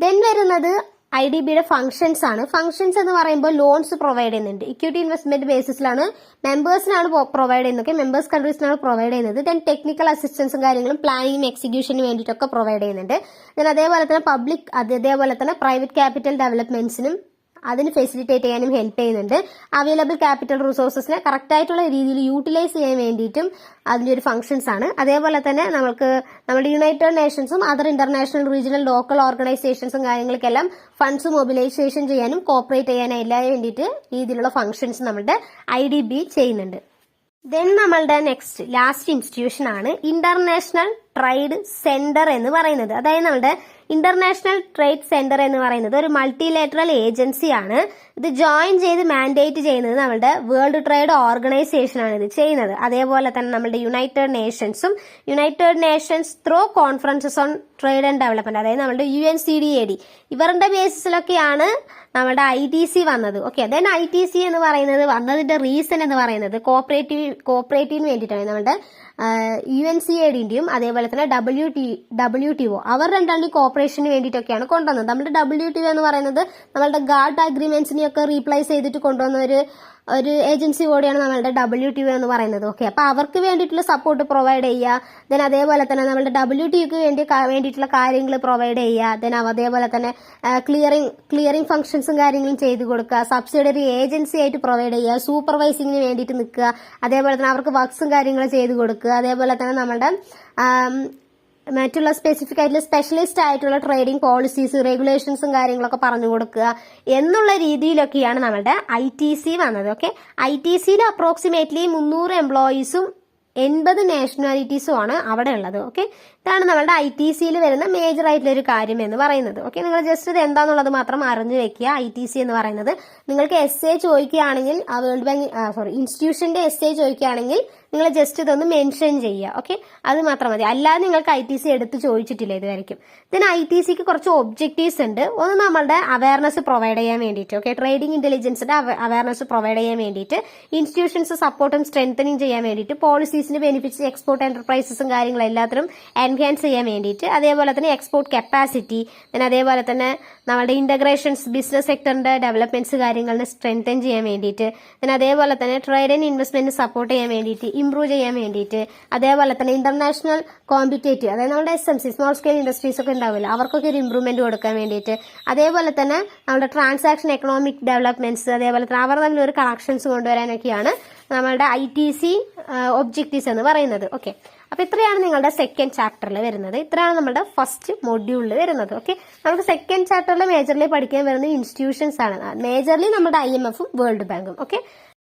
ദെൻ വരുന്നത് IDBയുടെ ഫംഗ്ഷൻസ് ആണ്. ഫംഗ്ഷൻസ് എന്ന് പറയുമ്പോൾ ലോൺസ് പ്രൊവൈഡ് ചെയ്യുന്നുണ്ട്. ഇക്വിറ്റി ഇൻവെസ്റ്റ്മെന്റ് ബേസിസിലാണ് മെമ്പേഴ്സിനാണ് പ്രൊവൈഡ് ചെയ്യുന്നത്. മെമ്പേഴ്സ് കൺട്രീസിനാണ് പ്രൊവൈഡ് ചെയ്യുന്നത്. ദെൻ ടെക്നിക്കൽ അസിസ്റ്റൻസും കാര്യങ്ങളും പ്ലാനിങ്ങും എക്സിക്യൂഷനും വേണ്ടിയിട്ടൊക്കെ പ്രൊവൈഡ് ചെയ്യുന്നുണ്ട്. ദെൻ അതേപോലെ തന്നെ പബ്ലിക്, അതേപോലെ തന്നെ പ്രൈവറ്റ് ക്യാപിറ്റൽ ഡെവലപ്മെന്റ്സിനും അതിന് ഫെസിലിറ്റേറ്റ് ചെയ്യാനും ഹെൽപ്പ് ചെയ്യുന്നുണ്ട്. അവൈലബിൾ ക്യാപിറ്റൽ റിസോഴ്സസിനെ കറക്റ്റ് ആയിട്ടുള്ള രീതിയിൽ യൂട്ടിലൈസ് ചെയ്യാൻ വേണ്ടിയിട്ടും അതിന്റെ ഒരു ഫംഗ്ഷൻസ് ആണ്. അതേപോലെ തന്നെ നമുക്ക് നമ്മുടെ യുണൈറ്റഡ് നേഷൻസും അതർ ഇന്റർനാഷണൽ റീജിയണൽ ലോക്കൽ ഓർഗനൈസേഷൻസും കാര്യങ്ങൾക്കെല്ലാം ഫണ്ട്സ് മൊബിലൈസേഷൻ ചെയ്യാനും കോപ്പറേറ്റ് ചെയ്യാനും എല്ലാം വേണ്ടിയിട്ട് രീതിയിലുള്ള ഫംഗ്ഷൻസ് നമ്മുടെ IDB ചെയ്യുന്നുണ്ട്. ദെൻ നമ്മളുടെ നെക്സ്റ്റ് ലാസ്റ്റ് ഇൻസ്റ്റിറ്റ്യൂഷൻ ആണ് ഇന്റർനാഷണൽ ട്രേഡ് സെന്റർ എന്ന് പറയുന്നത്. അതായത് നമ്മുടെ ഇന്റർനാഷണൽ ട്രേഡ് സെന്റർ എന്ന് പറയുന്നത് ഒരു മൾട്ടിലേറ്ററൽ ഏജൻസിയാണ്. ഇത് ജോയിൻ ചെയ്ത് മാൻഡേറ്റ് ചെയ്യുന്നത് നമ്മുടെ വേൾഡ് ട്രേഡ് ഓർഗനൈസേഷൻ ആണ് ഇത് ചെയ്യുന്നത്. അതേപോലെ തന്നെ നമ്മുടെ United Nations through conferences on trade and development, അതായത് നമ്മുടെ UNCDAD ഇവരുടെ ബേസിസിലൊക്കെയാണ് നമ്മുടെ ITC വന്നത്. ഓക്കെ, ദെൻ ITC എന്ന് പറയുന്നത് വന്നതിന്റെ റീസൺ എന്ന് പറയുന്നത് കോപ്പറേറ്റീവിന് വേണ്ടിയിട്ടാണ്. നമ്മുടെ UNCADന്റെയും അതേപോലെ തന്നെ WTO അവർ രണ്ടാളും കോപ്പറേഷന് വേണ്ടിയിട്ടൊക്കെയാണ് കൊണ്ടുവന്നത്. നമ്മുടെ WTO എന്ന് പറയുന്നത് നമ്മളുടെ ഗാർഡ് അഗ്രിമെന്റ്സിനെയൊക്കെ റീപ്ലേസ് ചെയ്തിട്ട് കൊണ്ടുവന്ന ഒരു ഏജൻസി കൂടിയാണ് നമ്മളുടെ WTO എന്ന് പറയുന്നത്. ഓക്കെ, അപ്പൊ അവർക്ക് വേണ്ടിയിട്ടുള്ള സപ്പോർട്ട് പ്രൊവൈഡ് ചെയ്യുക. ദെൻ അതേപോലെ തന്നെ നമ്മളുടെ WTOക്ക് വേണ്ടിയിട്ടുള്ള കാര്യങ്ങൾ പ്രൊവൈഡ് ചെയ്യുക. ദെൻ അതേപോലെ തന്നെ ക്ലിയറിംഗ് ഫംഗ്ഷൻസും കാര്യങ്ങളും ചെയ്തു കൊടുക്കുക. സബ്സിഡറി ഏജൻസി ആയിട്ട് പ്രൊവൈഡ് ചെയ്യുക. സൂപ്പർവൈസിങ്ങിന് വേണ്ടിയിട്ട് നിൽക്കുക. അതേപോലെ തന്നെ അവർക്ക് വർക്ക്സും കാര്യങ്ങളും ചെയ്തു കൊടുക്കുക. അതേപോലെ തന്നെ നമ്മളുടെ മറ്റുള്ള സ്പെസിഫിക് ആയിട്ടുള്ള സ്പെഷ്യലിസ്റ്റ് ആയിട്ടുള്ള ട്രേഡിംഗ് പോളിസീസ് റെഗുലേഷൻസും കാര്യങ്ങളൊക്കെ പറഞ്ഞു കൊടുക്കുക എന്നുള്ള രീതിയിലൊക്കെയാണ് നമ്മുടെ ITC വന്നത്. ഓക്കെ, ITCയിൽ അപ്രോക്സിമേറ്റ്ലി 300 എംപ്ലോയീസും 80 നാഷണാലിറ്റീസും ആണ് അവിടെ ഉള്ളത്. ഓക്കെ, ഇതാണ് നമ്മളുടെ ITCയിൽ വരുന്ന മേജർ ആയിട്ടുള്ള ഒരു കാര്യം എന്ന് പറയുന്നത്. ഓക്കെ, നിങ്ങൾ ജസ്റ്റ് ഇത് എന്താണെന്നുള്ളത് മാത്രം അറിഞ്ഞു വെക്കുക. ITC എന്ന് പറയുന്നത് നിങ്ങൾക്ക് SA ചോദിക്കുകയാണെങ്കിൽ വേൾഡ് ബാങ്ക് ഇൻസ്റ്റിറ്റ്യൂഷന്റെ SA ചോദിക്കുകയാണെങ്കിൽ നിങ്ങൾ ജസ്റ്റ് ഇതൊന്ന് മെൻഷൻ ചെയ്യുക. ഓക്കെ, അത് മാത്രം മതി. അല്ലാതെ നിങ്ങൾക്ക് ITC എടുത്ത് ചോദിച്ചിട്ടില്ല ഇതുവരെയ്ക്കും. ഇതിന് ITCക്ക് കുറച്ച് ഒബ്ജക്റ്റീവ്സ് ഉണ്ട്. ഒന്ന് നമ്മളുടെ അവയർനെസ് പ്രൊവൈഡ് ചെയ്യാൻ വേണ്ടിയിട്ട്, ഓക്കെ, ട്രേഡിംഗ് ഇന്റലിജൻസിന്റെ അവയർനെസ് പ്രൊവൈഡ് ചെയ്യാൻ വേണ്ടിയിട്ട്, ഇൻസ്റ്റിറ്റ്യൂഷൻസ് സപ്പോർട്ടും സ്ട്രെങ്തനിങ് ചെയ്യാൻ വേണ്ടിയിട്ട്, പോളിസീസിന് ബെനിഫിറ്റ്സ് എക്സ്പോർട്ട് എന്റർപ്രൈസസും കാര്യങ്ങളും എല്ലാത്തിനും എൻഹാൻസ് ചെയ്യാൻ വേണ്ടിയിട്ട്, അതേപോലെ തന്നെ എക്സ്പോർട്ട് കപ്പാസിറ്റി, പിന്നെ അതേപോലെ തന്നെ നമ്മുടെ ഇന്റഗ്രേഷൻസ് ബിസിനസ് സെക്ടറിന്റെ ഡെവലപ്മെന്റ്സ് കാര്യങ്ങളിന് സ്ട്രെങ്തൻ ചെയ്യാൻ വേണ്ടിയിട്ട്, പിന്നെ അതേപോലെ തന്നെ ട്രേഡ് ആൻഡ് ഇൻവെസ്റ്റ്മെന്റ് സപ്പോർട്ട് ചെയ്യാൻ വേണ്ടിയിട്ട്, ഇംപ്രൂവ് ചെയ്യാൻ വേണ്ടിയിട്ട്, അതേപോലെ തന്നെ ഇന്റർനാഷണൽ കോമ്പറ്റേറ്റീവ്, അതായത് നമ്മുടെ SMC സ്മോൾ സ്കെയിൽ ഇൻഡസ്ട്രീസ് ഒക്കെ ഉണ്ടാവില്ല, അവർക്കൊക്കെ ഒരു ഇംപ്രൂവ്മെന്റ് കൊടുക്കാൻ വേണ്ടിയിട്ട്, അതേപോലെ തന്നെ നമ്മുടെ ട്രാൻസാക്ഷൻ എക്കണോമിക് ഡെവലപ്മെന്റ്സ്, അതേപോലെ തന്നെ അവർ തമ്മിൽ ഒരു കണക്ഷൻസ് കൊണ്ടുവരാനൊക്കെയാണ് നമ്മളുടെ ITC ഒബ്ജക്റ്റീവ്സ് എന്ന് പറയുന്നത്. ഓക്കെ, അപ്പൊ ഇത്രയാണ് നിങ്ങളുടെ സെക്കൻഡ് ചാപ്റ്ററിൽ വരുന്നത്. ഇത്രയാണ് നമ്മുടെ ഫസ്റ്റ് മൊഡ്യൂളിൽ വരുന്നത്. ഓക്കെ, നമുക്ക് സെക്കൻഡ് ചാപ്റ്ററിൽ മേജർലി പഠിക്കാൻ വരുന്നത് ഇൻസ്റ്റിറ്റ്യൂഷൻസ് ആണ്. മേജർലി നമ്മുടെ IMF ഉം വേൾഡ് ബാങ്കും. ഓക്കെ,